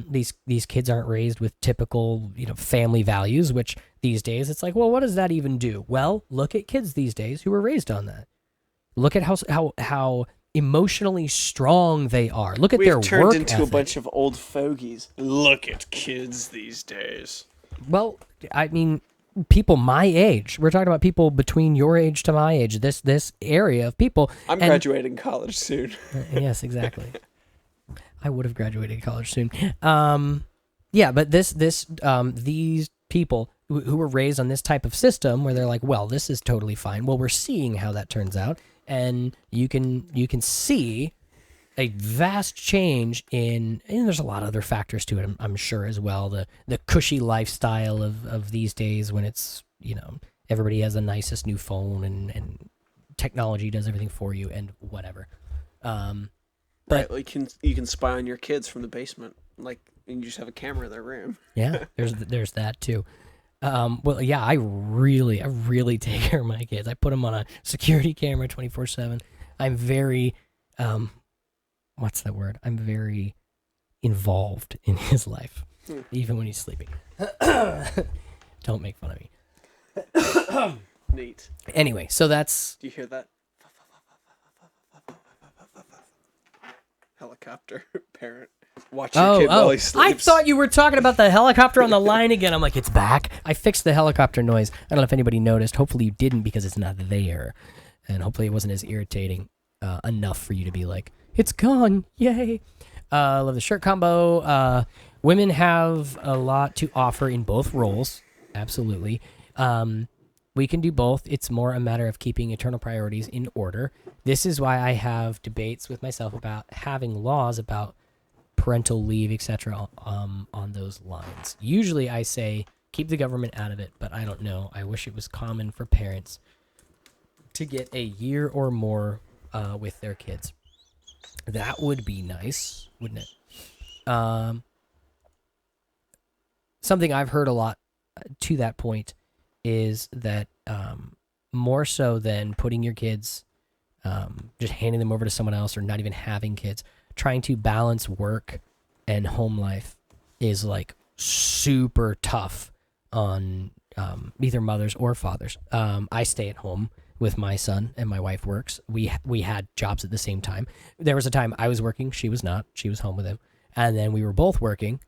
these kids aren't raised with typical family values, which these days it's like, well, what does that even do? Well, look at kids these days who were raised on that. Look at how emotionally strong they are. Look at their work ethic. We've turned into a bunch of old fogies. Look at kids these days. Well, I mean, people my age. We're talking about people between your age to my age. This area of people. I'm graduating college soon. Yes, exactly. I would have graduated college soon. Yeah, but these people who were raised on this type of system where they're like, well, this is totally fine. Well, we're seeing how that turns out. And you can see a vast change and there's a lot of other factors to it, I'm sure, as well. The cushy lifestyle of these days when it's, everybody has the nicest new phone and technology does everything for you and whatever. But right, you can spy on your kids from the basement, and you just have a camera in their room. Yeah, there's that too. Well, yeah, I really take care of my kids. I put them on a security camera 24/7. I'm very, what's that word? I'm very involved in his life, even when he's sleeping. Don't make fun of me. Neat. Anyway, so that's... Do you hear that? Helicopter parent. Watch your kid while he sleeps. I thought you were talking about the helicopter on the line again. I'm like, it's back. I fixed the helicopter noise. I don't know if anybody noticed. Hopefully you didn't, because it's not there. And hopefully it wasn't as irritating enough for you to be like, it's gone. Yay. Love the shirt combo. Women have a lot to offer in both roles. Absolutely. We can do both. It's more a matter of keeping eternal priorities in order. This is why I have debates with myself about having laws about parental leave, etc. On those lines. Usually I say keep the government out of it, but I don't know. I wish it was common for parents to get a year or more with their kids. That would be nice, wouldn't it? Something I've heard a lot to that point is that more so than putting your kids, just handing them over to someone else or not even having kids, trying to balance work and home life is like super tough on either mothers or fathers. I stay at home with my son and my wife works. We had jobs at the same time. There was a time I was working, she was not. She was home with him. And then we were both working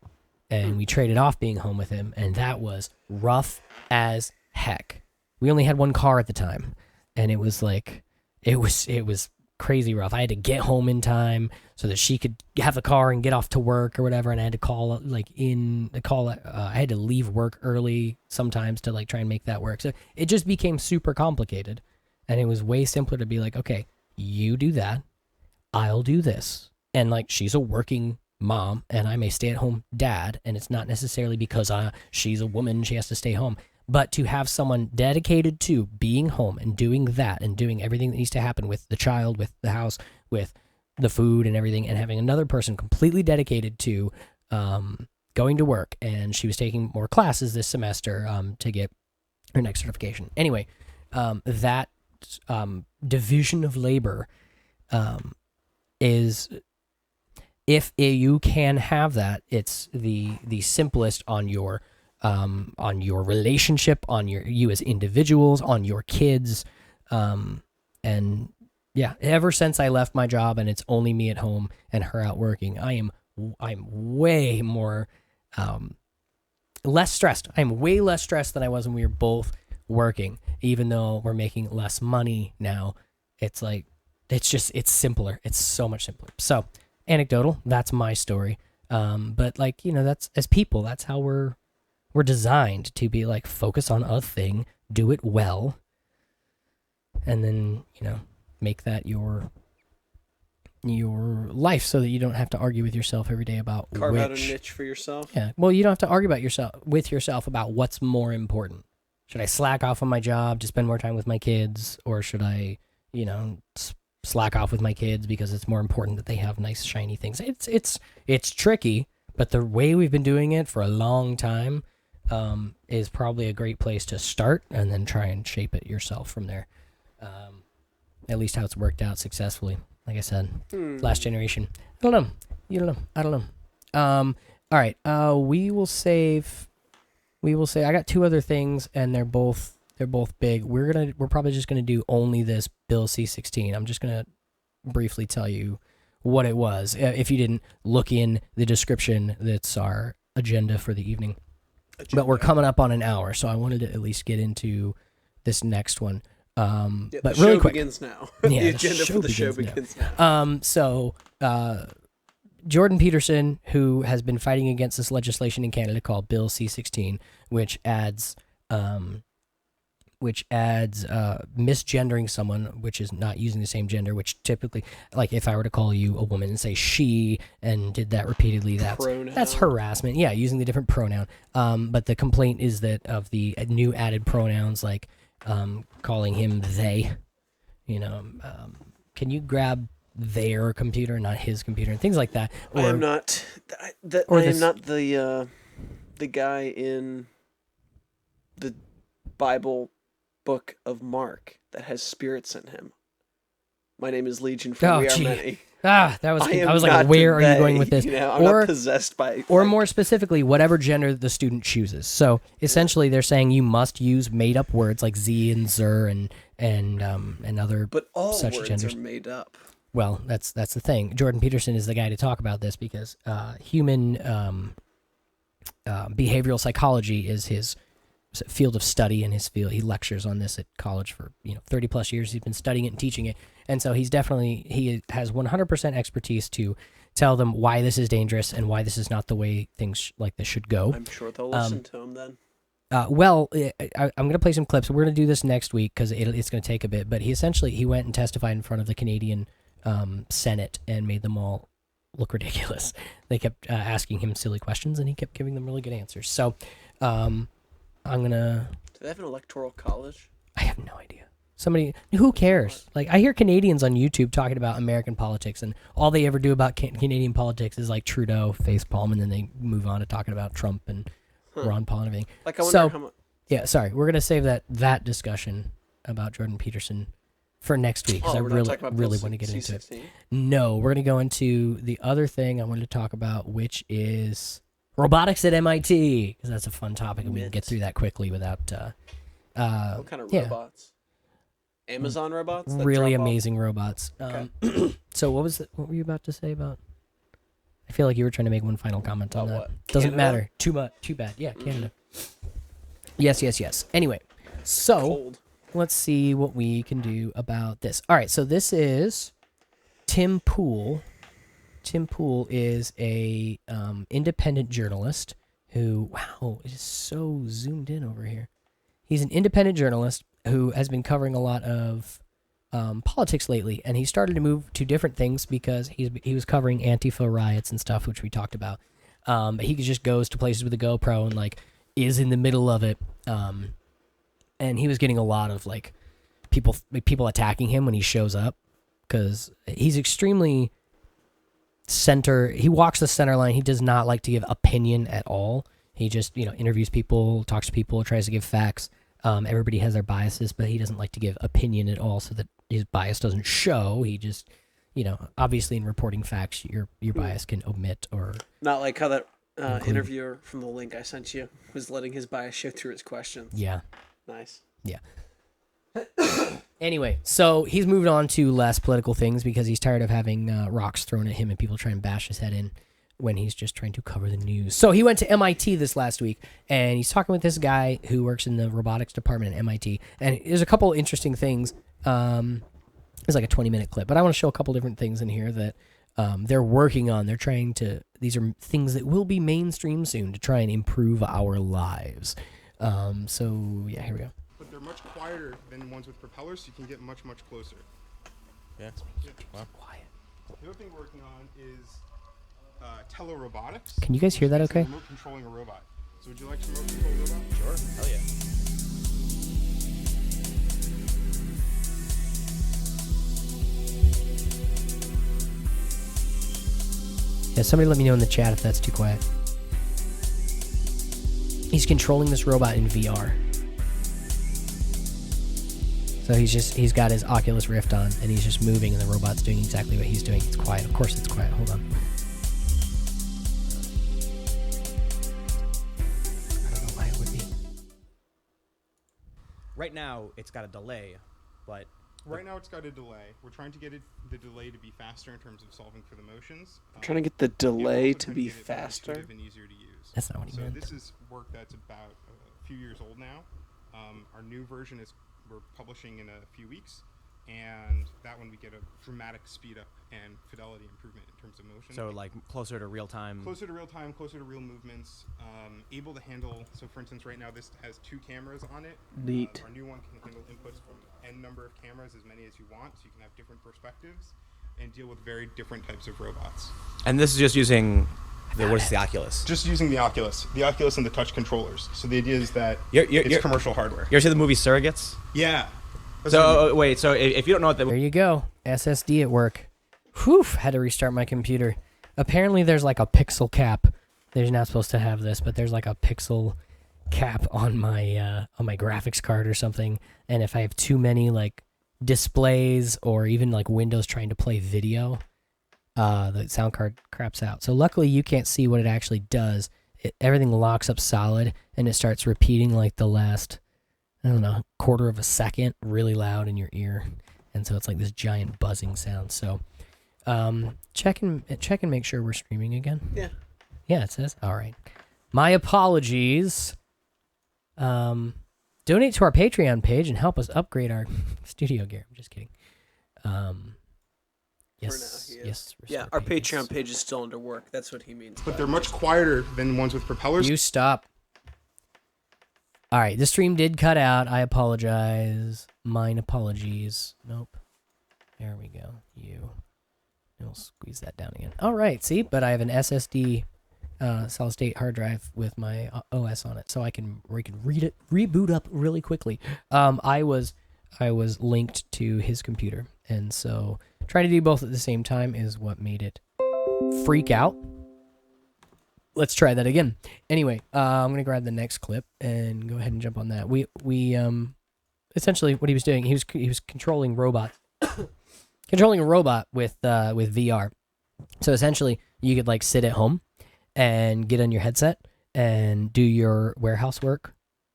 and we traded off being home with him, and that was rough as heck. We only had one car at the time, and it was like it was crazy rough. I had to get home in time so that she could have a car and get off to work or whatever, and I had to call I had to leave work early sometimes to try and make that work. So it just became super complicated, and it was way simpler to be like, okay, you do that, I'll do this. And she's a working mom and I'm a stay-at-home dad, and it's not necessarily because she's a woman, she has to stay home. But to have someone dedicated to being home and doing that and doing everything that needs to happen with the child, with the house, with the food and everything, and having another person completely dedicated to going to work. And she was taking more classes this semester to get her next certification. Anyway, that division of labor is, if you can have that, it's the simplest on your relationship, on you as individuals, on your kids. And yeah, ever since I left my job and it's only me at home and her out working, I'm way more, less stressed. I'm way less stressed than I was when we were both working, even though we're making less money now. It's it's simpler. It's so much simpler. So anecdotal, that's my story. But that's, as people, that's how we're designed to be, focus on a thing, do it well, and then make that your life, so that you don't have to argue with yourself every day about Carve out a niche for yourself. Yeah, well, you don't have to argue with yourself about what's more important. Should I slack off on my job to spend more time with my kids, or should I, slack off with my kids because it's more important that they have nice shiny things? It's tricky, but the way we've been doing it for a long time is probably a great place to start, and then try and shape it yourself from there. At least how it's worked out successfully. Like I said, last generation. I don't know. You don't know. I don't know. All right. We will say I got two other things, and they're both big. We're probably just gonna do only this Bill C-16. I'm just gonna briefly tell you what it was. If you didn't look in the description, that's our agenda for the evening. But we're coming up on an hour, so I wanted to at least get into this next one. But really quick. Begins now. Yeah, the agenda for the show begins now. Jordan Peterson, who has been fighting against this legislation in Canada called Bill C-16, which adds misgendering someone, which is not using the same gender, which typically, like if I were to call you a woman and say she and did that repeatedly, that's harassment. Yeah, using the different pronoun. But the complaint is that of the new added pronouns, like calling him they, can you grab their computer, not his computer, and things like that. I am not the guy in the Bible book of Mark that has spirits in him. My name is Legion, for we are many. I was like, where are you going with this? I'm not possessed by... Or more specifically, whatever gender the student chooses. So essentially they're saying you must use made-up words like Z and Zer and other but all such words genders are made up. Well, that's the thing. Jordan Peterson is the guy to talk about this because human behavioral psychology is his field of study, and his field. He lectures on this at college for 30 plus years. He's been studying it and teaching it, and so he has 100% expertise to tell them why this is dangerous and why this is not the way things like this should go. I'm sure they'll listen to him then. I'm going to play some clips. We're going to do this next week because it's going to take a bit. But he went and testified in front of the Canadian Senate and made them all look ridiculous. They kept asking him silly questions, and he kept giving them really good answers. So I'm going to... Do they have an electoral college? I have no idea. Who cares? Like, I hear Canadians on YouTube talking about American politics, and all they ever do about Canadian politics is like Trudeau facepalm, and then they move on to talking about Trump and Ron Paul and everything. Like, I wonder how much... Yeah, sorry. We're going to save that discussion about Jordan Peterson for next week, because I really want to get into it. No, we're going to go into the other thing I wanted to talk about, which is robotics at MIT, because that's a fun topic, and we can get through that quickly without... what kind of robots? Amazon robots? Really amazing robots. Okay. So what were you about to say about... I feel like you were trying to make one final comment on that. What? Doesn't matter. Too bad. Yeah, Canada. Yes. Anyway, so... Cold. Let's see what we can do about this. All right, so this is Tim Pool. Tim Pool is a independent journalist who, wow, it is so zoomed in over here. He's an independent journalist who has been covering a lot of politics lately, and he started to move to different things because he was covering Antifa riots and stuff, which we talked about. He just goes to places with a GoPro and like is in the middle of it. And he was getting a lot of like people attacking him when he shows up, because he's extremely he walks the center line. He does not like to give opinion at all. He just interviews people, talks to people, tries to give facts. Everybody has their biases, but he doesn't like to give opinion at all, so that his bias doesn't show. He just obviously in reporting facts, your bias can omit or not, like how that interviewer from the link I sent you was letting his bias show through his questions. Yeah. Nice. Yeah. Anyway, so he's moved on to less political things because he's tired of having rocks thrown at him and people trying to bash his head in when he's just trying to cover the news. So he went to MIT this last week, and he's talking with this guy who works in the robotics department at MIT. And there's a couple interesting things. It's like a 20-minute clip, but I want to show a couple different things in here that they're working on. They're trying to... These are things that will be mainstream soon to try and improve our lives. So, yeah, here we go. But they're much quieter than ones with propellers, so you can get much closer. Yeah. Wow. Quiet. The other thing we're working on is telerobotics. Can you guys hear that okay? Remote controlling a robot. So would you like to remote control a robot? Sure. Hell yeah. Yeah, somebody let me know in the chat if that's too quiet. He's controlling this robot in VR. So he's got his Oculus Rift on, and he's just moving, and the robot's doing exactly what he's doing. It's quiet. Of course it's quiet. Hold on. I don't know why it would be. Right now, it's got a delay, but Right now it's got a delay. We're trying to get the delay to be faster in terms of solving for the motions. Trying to get the and delay also to trying be get it more faster. intuitive and easier to use. That's not what he So meant. this is work that's about a few years old now. Our new version we're publishing in a few weeks, and that one we get a dramatic speed up and fidelity improvement in terms of motion. so like closer to real time. Closer to real time, closer to real movements, able to handle. So, for instance, right now this has 2 cameras on it. Neat. Our new one can handle inputs from n number of cameras, as many as you want, so you can have different perspectives and deal with very different types of robots. And this is just using what is the Oculus? Just using the Oculus and the touch controllers. So the idea is that You're it's commercial hardware. You ever see the movie Surrogates? Yeah. So wait, so if you don't know what There you go. SSD at work. Whew, had to restart my computer. Apparently there's like a pixel cap. They're not supposed to have this, but there's like a pixel cap on my graphics card or something. And if I have too many like displays or even like Windows trying to play video, the sound card craps out. So luckily you can't see what it actually does. Everything locks up solid and it starts repeating like the last, I don't know, quarter of a second really loud in your ear. And so it's like this giant buzzing sound. So check and make sure we're streaming again. Yeah. Yeah, it says. All right. My apologies. Donate to our Patreon page and help us upgrade our studio gear. I'm just kidding. Yes. For now, Yes. Yeah, our Patreon page is still under work. That's what he means. But they're much quieter than ones with propellers. You stop. All right, the stream did cut out. I apologize. Mine apologies. Nope. There we go. And we'll squeeze that down again. All right, see? But I have an SSD solid state hard drive with my OS on it, so we can read it, reboot up really quickly. I was linked to his computer, and so trying to do both at the same time is what made it freak out. Let's try that again. Anyway, I'm gonna grab the next clip and go ahead and jump on that. We essentially what he was doing, he was controlling robots, controlling a robot with VR. So essentially, you could like sit at home and get on your headset and do your warehouse work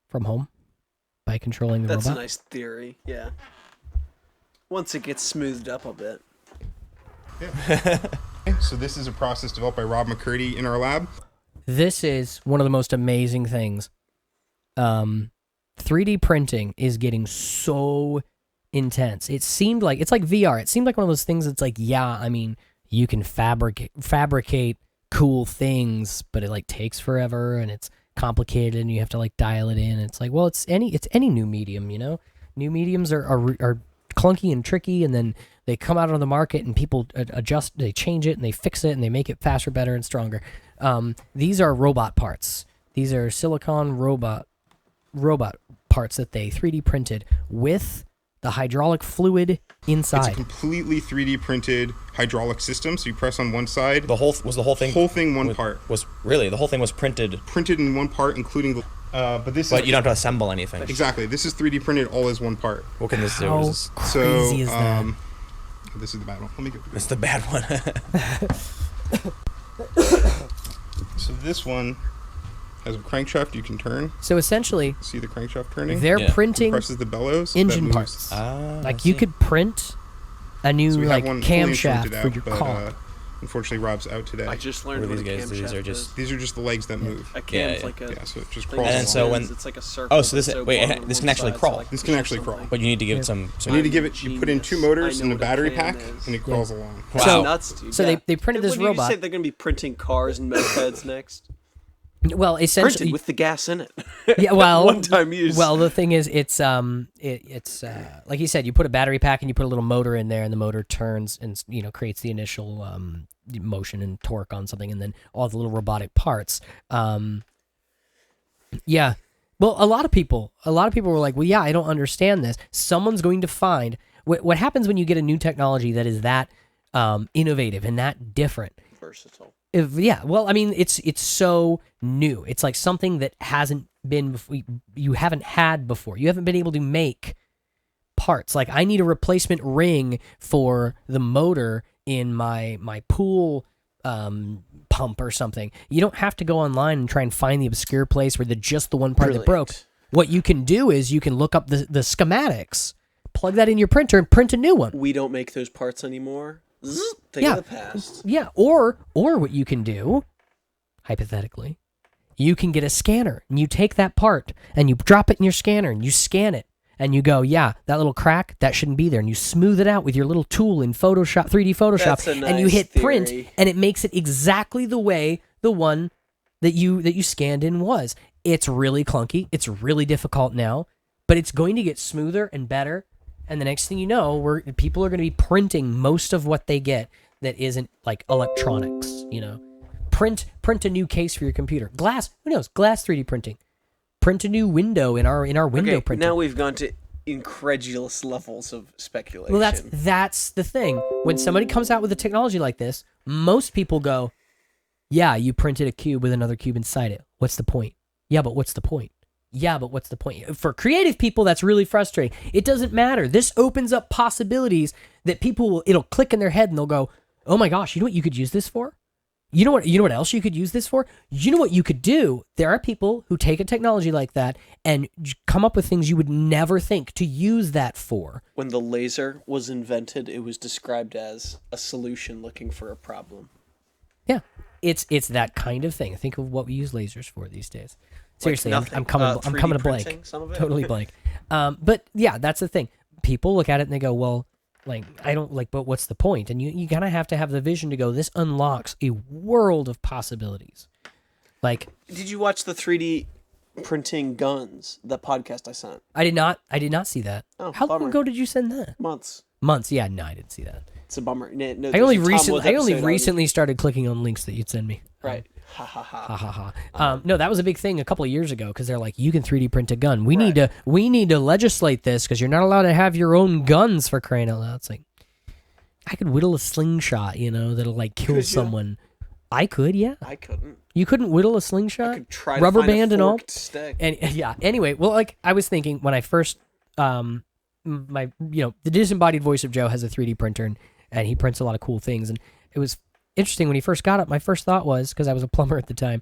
from home by controlling the That's robot. a nice theory. Yeah. Once it gets smoothed up a bit. Yeah. So this is a process developed by Rob McCurdy in our lab. This is one of the most amazing things. 3D printing is getting so intense. It's like VR. It seemed like one of those things that's like, yeah, I mean, you can fabricate cool things, but it like takes forever and it's complicated and you have to like dial it in. It's like, well, it's any new medium, you know? New mediums are clunky and tricky, and then they come out on the market and people adjust, they change it and they fix it and they make it faster, better, and stronger. These are robot parts. These are silicon robot parts that they 3D printed with the hydraulic fluid inside. It's a completely 3D printed hydraulic system. So you press on one side. The whole thing. Whole thing, one part. Was really the whole thing was printed. Printed in one part, incling the. But you don't have to assemble anything. Exactly. This is 3D printed all as one part. What can this do? How crazy is that? This is the bad one. Let me get. It's the bad one. So this one has a crankshaft you can turn. So essentially, See the crankshaft turning? they're Yeah. printing Presses the bellows. engine that moves. parts. Like you could print a new So we like have one fully camshaft instrumented for out, your but, car. unfortunately, Rob's out today. I just What are learned what these a guys? These camshaft are just. is. These are just the legs that move. A cam's Yeah, like a. Yeah, so it just like crawls And a then so along. when- spins, it's like a circle. Oh, so this that's is- wait, open on this one can actually side, so, crawl. like, This can push actually something. crawl. But you need to give it I'm some. You need to I'm give a it. You put in 2 genius. motors I and know a what a battery cam pack, is. and it crawls along. Wow. So- Nuts, dude. so Yeah. they printed this When you robot. say they're going to be printing cars and mopeds next? Well, essentially, Printed with the gas in it. Yeah, well, one-time use. Well, the thing is, it's like you said, you put a battery pack and you put a little motor in there, and the motor turns and creates the initial motion and torque on something, and then all the little robotic parts. Yeah. Well, a lot of people were like, well, yeah, I don't understand this. Someone's going to find what happens when you get a new technology that is that innovative and that different. Versatile. Well, I mean, it's so new. It's like something that hasn't been you haven't had before. You haven't been able to make parts. Like, I need a replacement ring for the motor in my pool pump or something. You don't have to go online and try and find the obscure place where just the one part that broke. What you can do is you can look up the schematics, plug that in your printer, and print a new one. We don't make those parts anymore. Think of the past. Yeah, or what you can do, hypothetically, you can get a scanner and you take that part and you drop it in your scanner and you scan it and you go, yeah, that little crack, that shouldn't be there, and you smooth it out with your little tool in Photoshop, 3D Photoshop, That's a nice and you hit print, theory. and it makes it exactly the way the one that you scanned in was. It's really clunky. It's really difficult now, but it's going to get smoother and better. And the next thing you know, people are going to be printing most of what they get that isn't like electronics. Print a new case for your computer. Glass. Who knows? Glass 3D printing. Print a new window in our window printing. Now we've gone to incredulous levels of speculation. Well, that's the thing. When somebody comes out with a technology like this, most people go, "Yeah, you printed a cube with another cube inside it. What's the point?" Yeah, but what's the point? Yeah, but what's the point? For creative people, that's really frustrating. It doesn't matter. This opens up possibilities that it'll click in their head and they'll go, "Oh my gosh, you know what you could use this for? You know what else you could use this for? You know what you could do?" There are people who take a technology like that and come up with things you would never think to use that for. When the laser was invented, it was described as a solution looking for a problem. Yeah. It's that kind of thing. Think of what we use lasers for these days. Seriously, Like I'm coming to blank. Totally blank. But yeah, that's the thing. People look at it and they go, well, like, I don't like, but what's the point? And you kind of have to have the vision to go, this unlocks a world of possibilities. Like, did you watch the 3D printing guns, the podcast I sent? I did not see that. Oh, how long bummer. ago did you send that? Months. Yeah, no, I didn't see that. It's a bummer. No, I only there's a Tom Wood episode on- recently started clicking on links that you'd send me. Right. Ha ha ha. Ha ha ha. No, that was a big thing a couple of years ago because they're like, you can 3D print a gun. We need to legislate this because you're not allowed to have your own guns, for crying out loud. It's like, I could whittle a slingshot, that'll like kill Could you? someone. I could, yeah. I couldn't. You couldn't whittle a slingshot? I could try Rubber to find band a and all? forked stick. And yeah. Anyway, well, like I was thinking when I first, the disembodied voice of Joe has a 3D printer and he prints a lot of cool things. And it was interesting when he first got it. My first thought was, because I was a plumber at the time,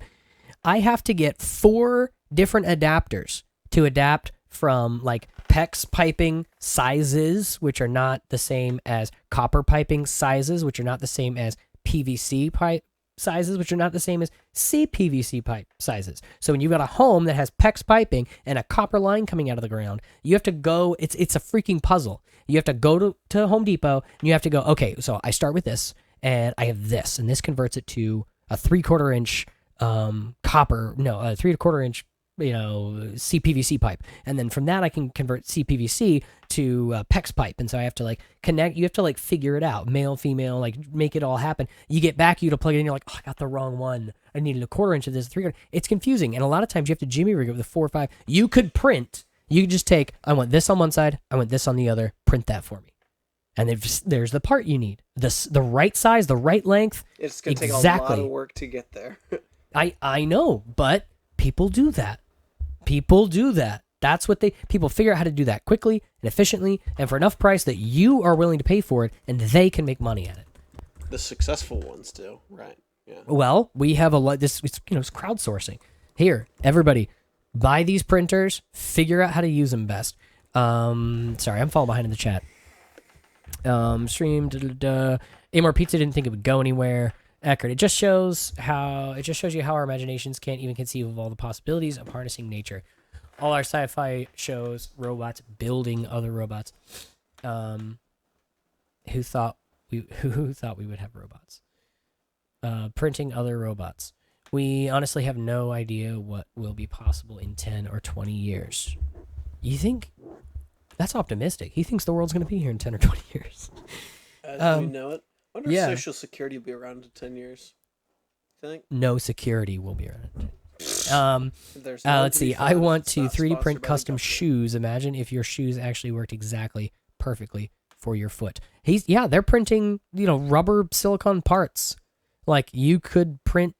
I have to get 4 different adapters to adapt from like PEX piping sizes, which are not the same as copper piping sizes, which are not the same as PVC pipe sizes, which are not the same as CPVC pipe sizes. So when you've got a home that has PEX piping and a copper line coming out of the ground, you have to go, it's a freaking puzzle. You have to go to Home Depot and you have to go, okay, so I start with this and I have this, and this converts it to a 3/4 inch copper, no, a 3/4 inch, CPVC pipe. And then from that, I can convert CPVC to PEX pipe. And so I have to like connect, you have to like figure it out, male, female, like make it all happen. You get back, you to plug it in, you're like, oh, I got the wrong one. I needed a 1/4 inch of this, 3/4. It's confusing. And a lot of times you have to jimmy rig it with a 4 or 5. You could just take, I want this on one side, I want this on the other, print that for me. And there's the part you need. The right size, the right length. It's going to take a lot of work to get there. I know, but people do that. That's what people figure out how to do that quickly and efficiently and for enough price that you are willing to pay for it and they can make money at it. The successful ones do, right? Yeah. Well, we have a lot. It's crowdsourcing. Here, everybody, buy these printers. Figure out how to use them best. Sorry, I'm falling behind in the chat. Stream. Amor Pizza didn't think it would go anywhere. Eckert. It just shows you how our imaginations can't even conceive of all the possibilities of harnessing nature. All our sci-fi shows, robots building other robots. Who thought we would have robots? Printing other robots. We honestly have no idea what will be possible in 10 or 20 years. You think that's optimistic? He thinks the world's going to be here in 10 or 20 years. As we know it. I wonder yeah. if Social Security will be around in 10 years. You think? No security will be around. There's no Let's see. I refund, want it's to not 3D sponsored print by the custom government. shoes. Imagine if your shoes actually worked exactly perfectly for your foot. They're printing, rubber silicone parts. Like you could print,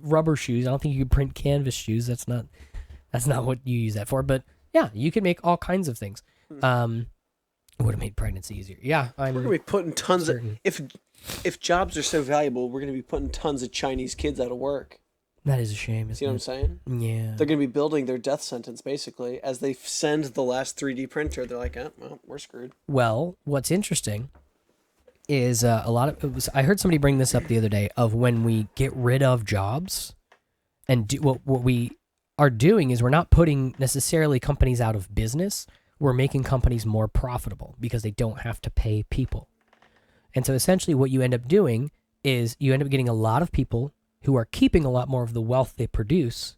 rubber shoes. I don't think you could print canvas shoes. That's not what you use that for. But yeah, you could make all kinds of things. Would have made pregnancy easier. Yeah, We're gonna be putting tons certain. of if jobs are so valuable, we're gonna be putting tons of Chinese kids out of work. That is a shame, See what I'm isn't saying? it? Yeah. They're gonna be building their death sentence basically as they send the last 3D printer. They're like, well, we're screwed. Well, what's interesting is I heard somebody bring this up the other day of when we get rid of jobs and what we are doing is we're not putting necessarily companies out of business. We're making companies more profitable because they don't have to pay people. And so essentially what you end up doing is you end up getting a lot of people who are keeping a lot more of the wealth they produce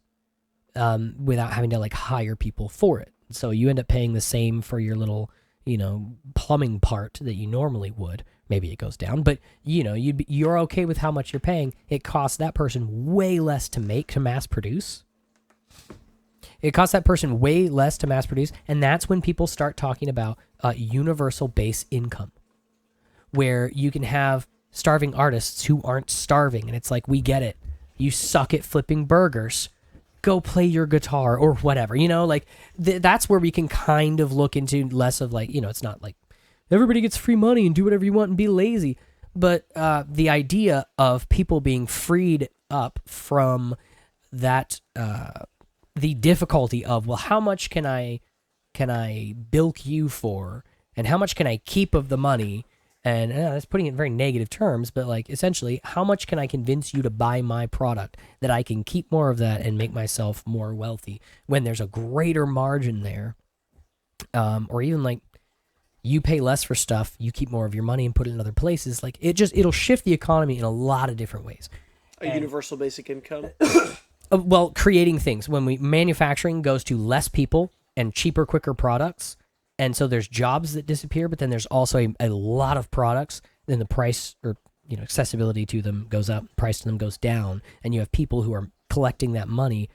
without having to like hire people for it. So you end up paying the same for your little, plumbing part that you normally would. Maybe it goes down, but you're okay with how much you're paying. It costs that person way less to mass produce. It costs that person way less to mass produce, and that's when people start talking about universal base income, where you can have starving artists who aren't starving, and it's like, we get it. You suck at flipping burgers. Go play your guitar or whatever, that's where we can kind of look into less of like, it's not like everybody gets free money and do whatever you want and be lazy. But the idea of people being freed up from that, the difficulty of, well, how much can I bilk you for, and how much can I keep of the money? And that's putting it in very negative terms, but like essentially, how much can I convince you to buy my product that I can keep more of that and make myself more wealthy when there's a greater margin there? Or even like you pay less for stuff, you keep more of your money and put it in other places. Like it'll shift the economy in a lot of different ways. Universal basic income. Well, creating things. When manufacturing goes to less people and cheaper, quicker products, and so there's jobs that disappear, but then there's also a lot of products, then the price or accessibility to them goes up, price to them goes down, and you have people who are collecting that money,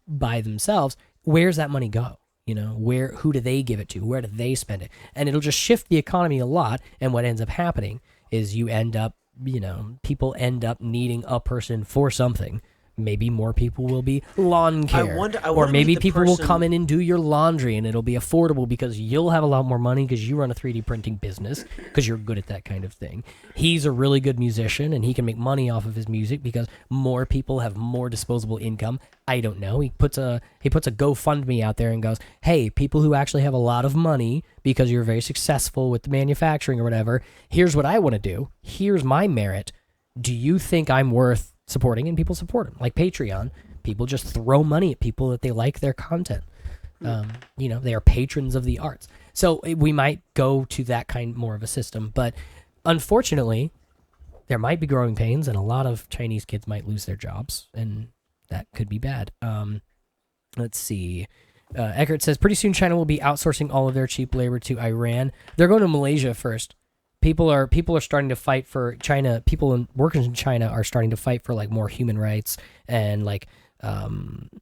by themselves. Where's that money go? Who do they give it to? Where do they spend it? And it'll just shift the economy a lot, and what ends up happening is you end up, people end up needing a person for something. Maybe more people will be lawn care. Or maybe people will come in and do your laundry, and it'll be affordable because you'll have a lot more money because you run a 3D printing business because you're good at that kind of thing. He's a really good musician, and he can make money off of his music because more people have more disposable income. I don't know. He puts a GoFundMe out there and goes, hey, people who actually have a lot of money because you're very successful with the manufacturing or whatever, here's what I want to do. Here's my merit. Do you think I'm worth supporting? And people support him. Like Patreon, people just throw money at people that they like their content. They are patrons of the arts. So we might go to that kind more of a system, but unfortunately, there might be growing pains, and a lot of Chinese kids might lose their jobs, and that could be bad. Let's see. Eckert says, pretty soon China will be outsourcing all of their cheap labor to Iran. They're going to Malaysia first. People are starting to fight for China. Workers in China are starting to fight for like more human rights, and like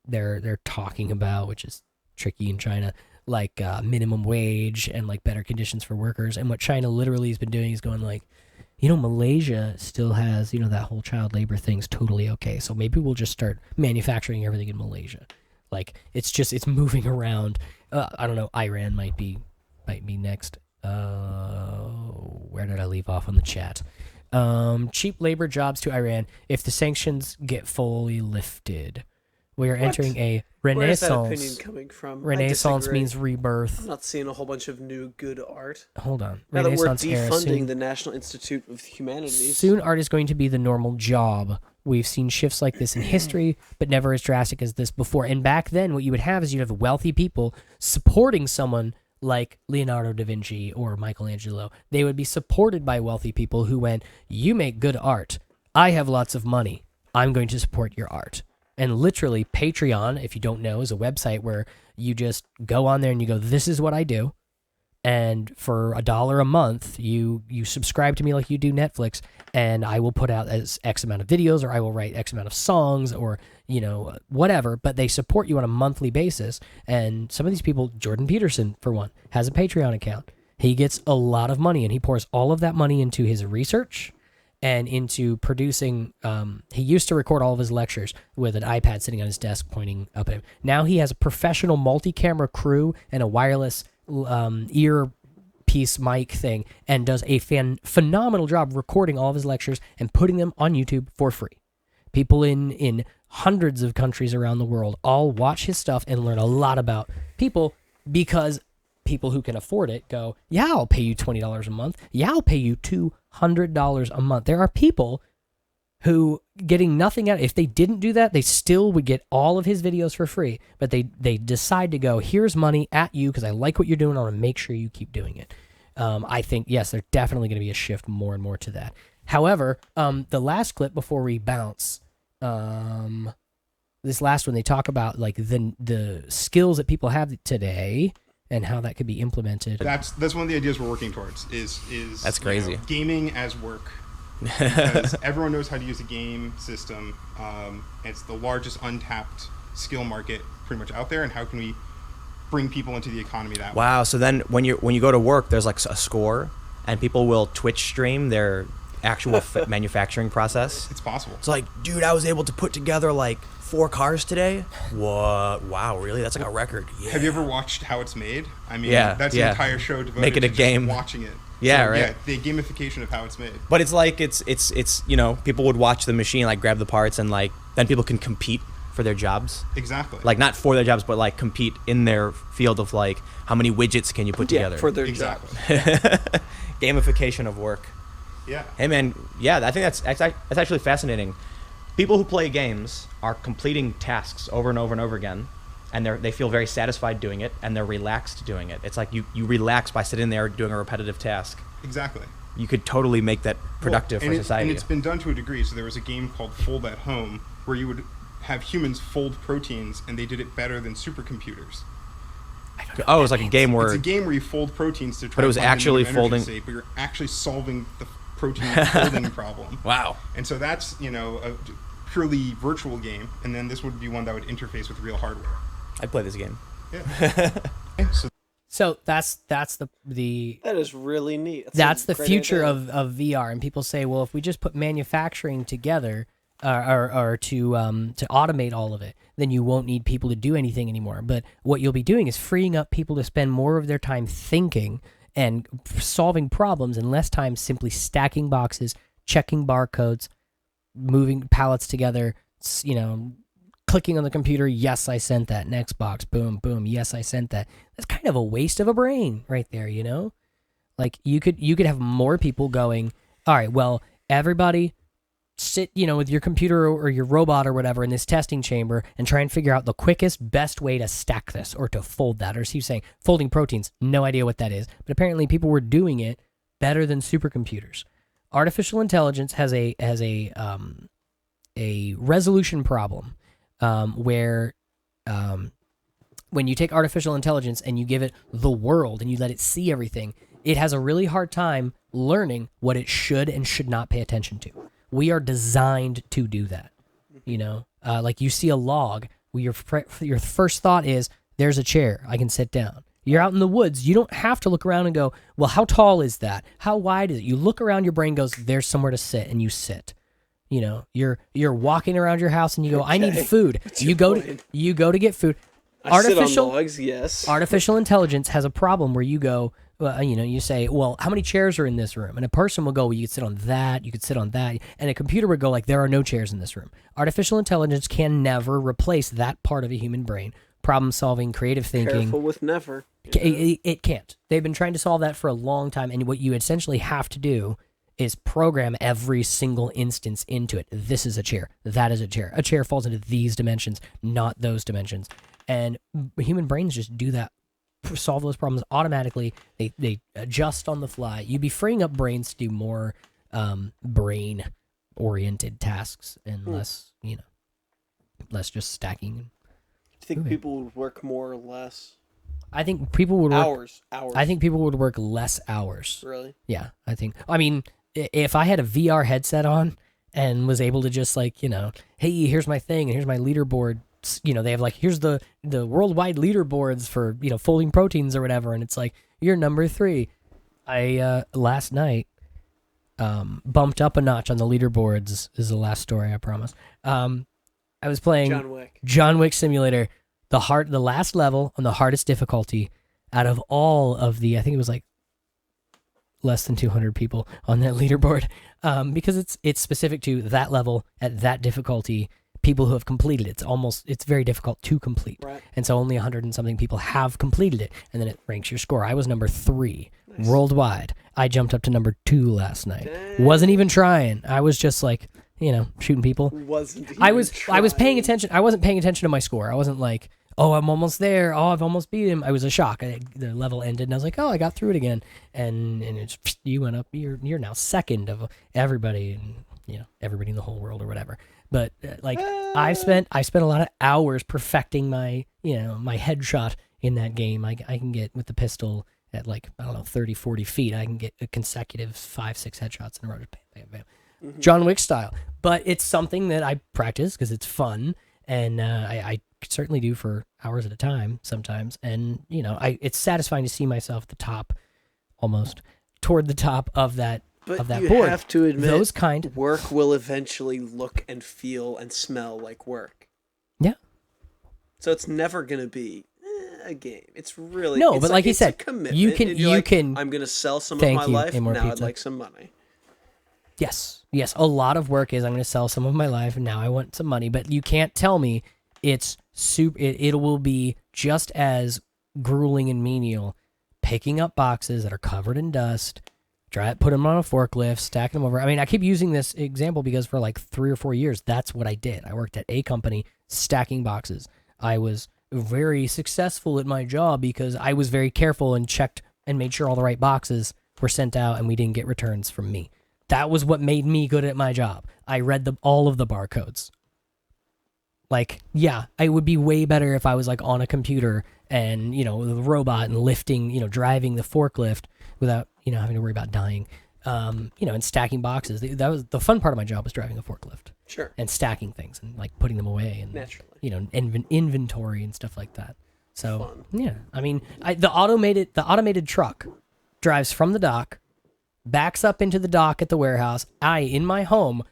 they're talking about, which is tricky in China, like minimum wage and like better conditions for workers. And what China literally has been doing is going like, Malaysia still has that whole child labor thing's totally okay. So maybe we'll just start manufacturing everything in Malaysia. Like it's moving around. I don't know. Iran might be next. Where did I leave off on the chat? Cheap labor jobs to Iran if the sanctions get fully lifted. We are entering a renaissance. Where is that opinion coming from? Renaissance means rebirth. I'm not seeing a whole bunch of new good art. Hold on. Now that we're Renaissance era. defunding the National Institute of Humanities. Soon art is going to be the normal job. We've seen shifts like this in history, but never as drastic as this before. And back then, what you would have is you'd have wealthy people supporting someone like Leonardo da Vinci or Michelangelo. They would be supported by wealthy people who went, you make good art. I have lots of money. I'm going to support your art. And literally, Patreon, if you don't know, is a website where you just go on there and you go, this is what I do. And for $1 a month, you subscribe to me like you do Netflix, and I will put out as X amount of videos, or I will write X amount of songs, or, whatever. But they support you on a monthly basis. And some of these people, Jordan Peterson, for one, has a Patreon account. He gets a lot of money, and he pours all of that money into his research and into producing. He used to record all of his lectures with an iPad sitting on his desk pointing up at him. Now he has a professional multi-camera crew and a wireless earpiece mic thing, and does a phenomenal job recording all of his lectures and putting them on YouTube for free. People in hundreds of countries around the world all watch his stuff and learn a lot about people, because people who can afford it go, yeah, I'll pay you $20 a month. Yeah, I'll pay you $200 a month. There are people who getting nothing out. If they didn't do that, they still would get all of his videos for free. But they decide to go, here's money at you because I like what you're doing. I want to make sure you keep doing it. I think, yes, there's definitely going to be a shift more and more to that. However, the last clip before we bounce, this last one, they talk about like the skills that people have today and how that could be implemented. That's one of the ideas we're working towards. Is That's crazy. Gaming as work. Because everyone knows how to use a game system. It's the largest untapped skill market pretty much out there, and how can we bring people into the economy that way? Wow. So then when you go to work, there's like a score, and people will Twitch stream their actual manufacturing process. It's possible. It's like, dude, I was able to put together like 4 cars today. What? Wow, really? That's like a record. Yeah. Have you ever watched How It's Made? I mean, Yeah, that's yeah. an entire show devoted Make it to a game. just watching it. Yeah, So, right. Yeah, the gamification of How It's Made. But it's like it's people would watch the machine, like grab the parts, and like then people can compete for their jobs. Exactly. Like not for their jobs, but like compete in their field of like how many widgets can you put together. for their exactly. Gamification of work. Yeah. Hey man, yeah, I think that's actually fascinating. People who play games are completing tasks over and over and over again, and they feel very satisfied doing it, and they're relaxed doing it. It's like you relax by sitting there doing a repetitive task. Exactly. You could totally make that productive for society. And it's been done to a degree. So there was a game called Fold at Home where you would have humans fold proteins, and they did it better than supercomputers. Oh, it was like a game where It's a game where you fold proteins to try But it was to find actually a new energy folding- state, but you're actually solving the protein folding problem. wow. And so that's, a purely virtual game, and then this would be one that would interface with real hardware. I'd play this game. Yeah. So So that's the That is really neat. that's a the great future idea. of VR. And people say, well, if we just put manufacturing together, or to automate all of it, then you won't need people to do anything anymore. But what you'll be doing is freeing up people to spend more of their time thinking and solving problems, and less time simply stacking boxes, checking barcodes, moving pallets together, clicking on the computer. Yes, I sent that. Next box. Boom, boom. Yes, I sent that. That's kind of a waste of a brain right there, Like you could have more people going, all right, well, everybody sit, with your computer or your robot or whatever in this testing chamber and try and figure out the quickest, best way to stack this or to fold that. Or as he was saying, folding proteins, no idea what that is. But apparently people were doing it better than supercomputers. Artificial intelligence has a resolution problem where when you take artificial intelligence and you give it the world and you let it see everything, it has a really hard time learning what it should and should not pay attention to. We are designed to do that. Like you see a log, where your first thought is, there's a chair, I can sit down. You're out in the woods, you don't have to look around and go, well, how tall is that? How wide is it? You look around, your brain goes, there's somewhere to sit, and you sit. You're walking around your house and you go, I need food. You go to get food. I sit on logs, yes. Artificial intelligence has a problem where you go, you say, well, how many chairs are in this room? And a person will go, well, you could sit on that, you could sit on that. And a computer would go like, there are no chairs in this room. Artificial intelligence can never replace that part of a human brain. Problem solving, creative thinking. Careful with never. It can't. They've been trying to solve that for a long time. And what you essentially have to do is program every single instance into it. This is a chair. That is a chair. A chair falls into these dimensions, not those dimensions. And human brains just do that, solve those problems automatically. They adjust on the fly. You'd be freeing up brains to do more brain oriented tasks and less, less just stacking. Do you think Okay. people would work more or less? I think people would work. Hours. I think people would work less hours. Really? Yeah, I think. I mean, if I had a VR headset on and was able to just like, hey, here's my thing and here's my leaderboard. They have like, here's the worldwide leaderboards for, folding proteins or whatever. And it's like, you're number 3. I, last night, bumped up a notch on the leaderboards is the last story, I promise. I was playing John Wick Simulator, the last level on the hardest difficulty out of all of I think it was like less than 200 people on that leaderboard, because it's specific to that level at that difficulty. People who have completed it. It's very difficult to complete. Right. And so only 100 and something people have completed it. And then it ranks your score. I was number 3 worldwide. I jumped up to number 2 last night. Dang. Wasn't even trying. I was just like, shooting people. I was paying attention. I wasn't paying attention to my score. I wasn't like, oh, I'm almost there. Oh, I've almost beat him. I was a shock. The level ended and I was like, oh, I got through it again. And you went up. You're now second of everybody and, everybody in the whole world or whatever. But I spent a lot of hours perfecting my my headshot in that game. I can get with the pistol at 30, 40 feet. I can get a consecutive 5-6 headshots in a row. Bam, bam, bam. Mm-hmm. John Wick style. But it's something that I practice because it's fun, and I certainly do for hours at a time sometimes. And it's satisfying to see myself at the top, almost toward the top of that. But of that you board. have to admit, work will eventually look and feel and smell like work. Yeah. So it's never going to be a game. It's really but like you said, you can. I'm going to sell some of my life. Now I'd like some money. Yes. A lot of work is I'm going to sell some of my life, and now I want some money. But you can't tell me it's super. It will be just as grueling and menial picking up boxes that are covered in dust. Put them on a forklift, stack them over. I mean, I keep using this example because for 3 or 4 years, that's what I did. I worked at a company stacking boxes. I was very successful at my job because I was very careful and checked and made sure all the right boxes were sent out and we didn't get returns from me. That was what made me good at my job. I read all of the barcodes. I would be way better if I was on a computer and, the robot and lifting, driving the forklift without, having to worry about dying, and stacking boxes. That was the fun part of my job, was driving a forklift. Sure. And stacking things and putting them away and naturally, inventory and stuff like that. So fun. Yeah, I mean, the automated truck drives from the dock, backs up into the dock at the warehouse. In my home,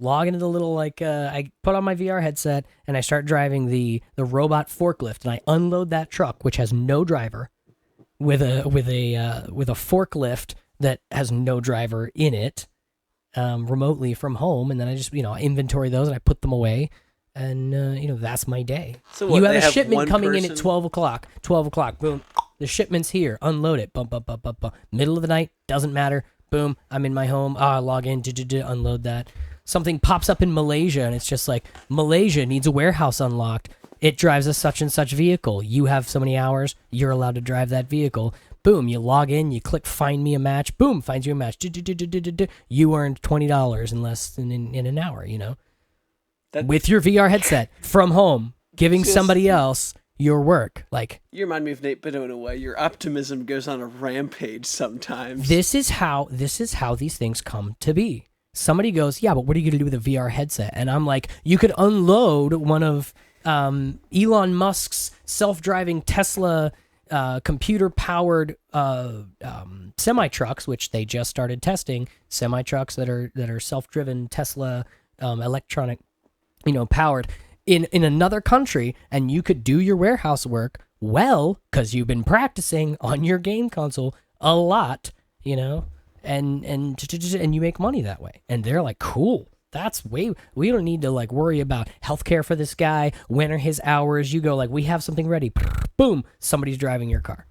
log into the little I put on my VR headset and I start driving the robot forklift, and I unload that truck, which has no driver, with a forklift that has no driver in it, remotely from home, and then I just inventory those and I put them away, and that's my day. So what, you have they a have shipment one coming in person? at 12 o'clock. 12 o'clock, boom, the shipment's here. Unload it. Bump. Middle of the night, doesn't matter. Boom, I'm in my home. Log in. Unload that. Something pops up in Malaysia, and it's just like, Malaysia needs a warehouse unlocked. It drives a such and such vehicle. You have so many hours. You're allowed to drive that vehicle. Boom, you log in, you click find me a match. Boom, finds you a match. You earned $20 in less than in an hour, with your VR headset from home, giving somebody else your work. You remind me of Nate Biddle in a way. Your optimism goes on a rampage sometimes. This is how these things come to be. Somebody goes, yeah, but what are you going to do with a VR headset? And I'm like, you could unload one of Elon Musk's self-driving Tesla computer-powered semi-trucks, which they just started testing, semi-trucks that are self-driven Tesla electronic, powered in another country, and you could do your warehouse work well because you've been practicing on your game console a lot, and you make money that way. And they're like, cool. We don't need to worry about healthcare for this guy. When are his hours? You go we have something ready. Boom, somebody's driving your car.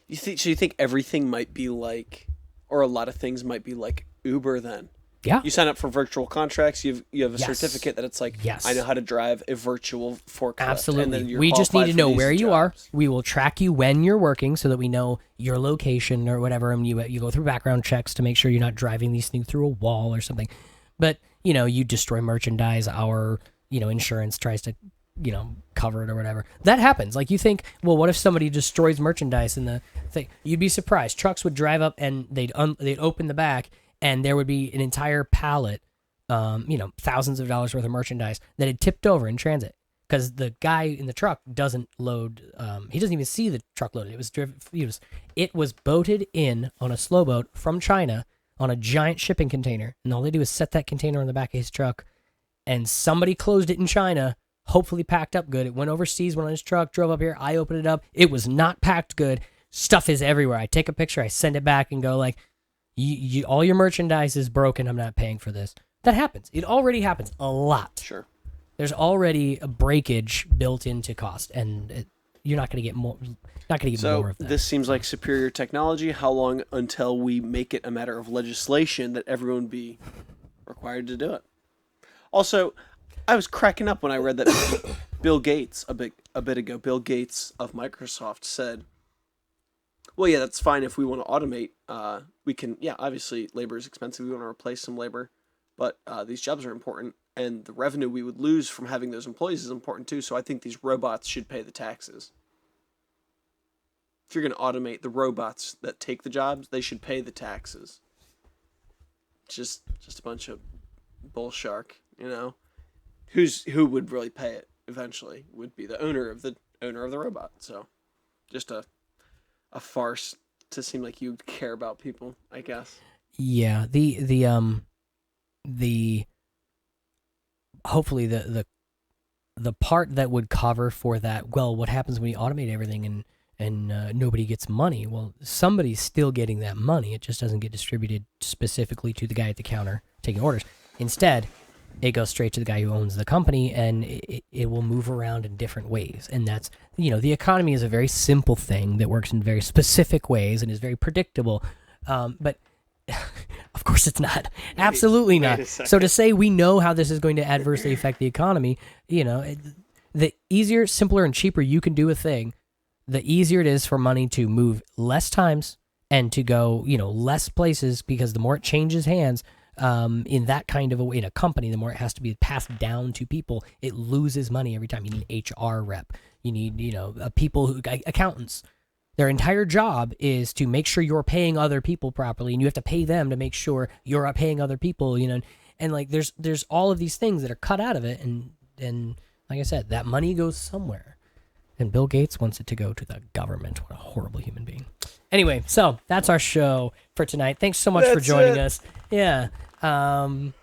You think everything might be or a lot of things might be like Uber then? Yeah. You sign up for virtual contracts. You have a Yes. certificate that it's Yes. I know how to drive a virtual forklift. Absolutely. And then you're We just need qualified to for know these where you are. jobs. We will track you when you're working so that we know your location or whatever. And you go through background checks to make sure you're not driving these things through a wall or something. But you destroy merchandise, our, insurance tries to, cover it or whatever. That happens. Like, you think, well, what if somebody destroys merchandise in the thing? You'd be surprised. Trucks would drive up and they'd open the back, and there would be an entire pallet, thousands of dollars worth of merchandise that had tipped over in transit. Because the guy in the truck doesn't load, he doesn't even see the truck loaded. It was driven, it was boated in on a slow boat from China on a giant shipping container, and all they do is set that container on the back of his truck, and somebody closed it in China, hopefully packed up good. It went overseas, went on his truck, drove up here. I opened it up. It was not packed good. Stuff is everywhere. I take a picture, I send it back, and go like, all your merchandise is broken. I'm not paying for this. That happens. It already happens a lot. Sure. There's already a breakage built into cost, and you're not going to get more. Not going to get more of that. This seems like superior technology. How long until we make it a matter of legislation that everyone be required to do it? Also, I was cracking up when I read that Bill Gates a bit ago. Bill Gates of Microsoft said, "Well, yeah, that's fine if we want to automate. We can. Yeah, obviously, labor is expensive. We want to replace some labor, but these jobs are important." And the revenue we would lose from having those employees is important too. So I think these robots should pay the taxes. If you're going to automate the robots that take the jobs, they should pay the taxes. Just a bunch of bull shark, Who would really pay it eventually would be the owner of the robot. So just a farce to seem like you care about people, I guess. Yeah, hopefully the part that would cover for that, well, what happens when you automate everything and nobody gets money? Well, somebody's still getting that money. It just doesn't get distributed specifically to the guy at the counter taking orders. Instead, it goes straight to the guy who owns the company, and it will move around in different ways. And that's, the economy is a very simple thing that works in very specific ways and is very predictable. But of course it's not. Absolutely not. So to say we know how this is going to adversely affect the economy, the easier, simpler, and cheaper you can do a thing, the easier it is for money to move less times and to go, less places, because the more it changes hands in that kind of a way, in a company, the more it has to be passed down to people. It loses money every time. You need HR rep. You need, accountants. Their entire job is to make sure you're paying other people properly, and you have to pay them to make sure you're paying other people, and like there's all of these things that are cut out of it, and like I said, that money goes somewhere, and Bill Gates wants it to go to the government. What a horrible human being. Anyway, so that's our show for tonight. Thanks so much for joining us. Yeah. Thanks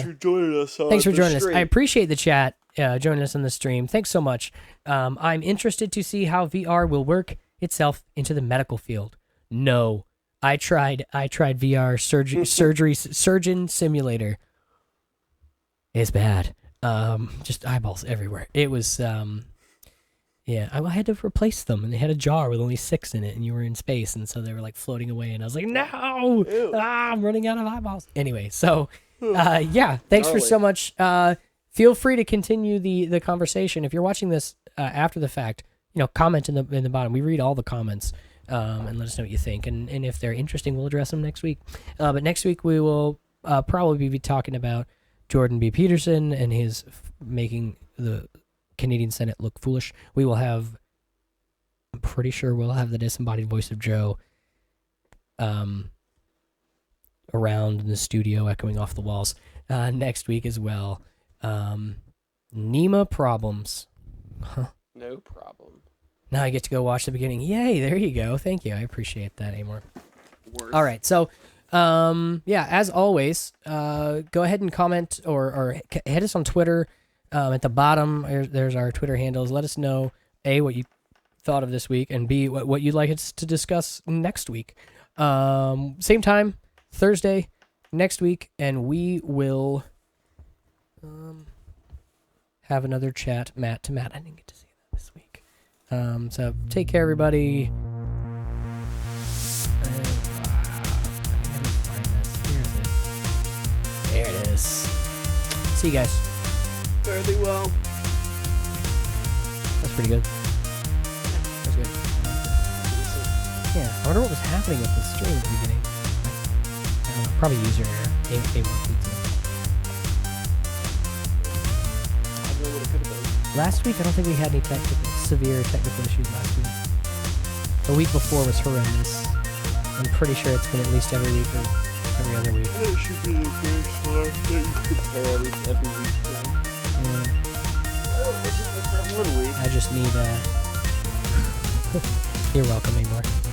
for joining us. Thanks for joining us. I appreciate the chat. Joining us on the stream. Thanks so much. I'm interested to see how VR will work itself into the medical field. No, I tried VR surgeon simulator. It's bad. Just eyeballs everywhere. It was yeah. I had to replace them, and they had a jar with only 6 in it, and you were in space, and so they were like floating away, and I was like, no, I'm running out of eyeballs. Anyway, so yeah. Thanks for so much. Feel free to continue the conversation. If you're watching this after the fact, comment in the bottom. We read all the comments and let us know what you think. And if they're interesting, we'll address them next week. But next week we will probably be talking about Jordan B. Peterson and his making the Canadian Senate look foolish. I'm pretty sure we'll have the disembodied voice of Joe around in the studio, echoing off the walls next week as well. NEMA problems. Huh. No problem. Now I get to go watch the beginning. Yay, there you go. Thank you. I appreciate that, Amor. All right, so yeah, as always, go ahead and comment or hit us on Twitter. At the bottom, there's our Twitter handles. Let us know, A, what you thought of this week, and B, what you'd like us to discuss next week. Same time, Thursday, next week, and we will have another chat, Matt to Matt. I didn't get to see that this week. So take care, everybody. There it is. See you guys. Fairly well. That's pretty good. That's good. Yeah, I wonder what was happening with the stream at the beginning. Probably user error. A1 pizza. Last week, I don't think we had any severe technical issues last week. The week before was horrendous. I'm pretty sure it's been at least every week or every other week. It should be the case, so I think you compare every week. Yeah. One week. I just need, You're welcome, Amor.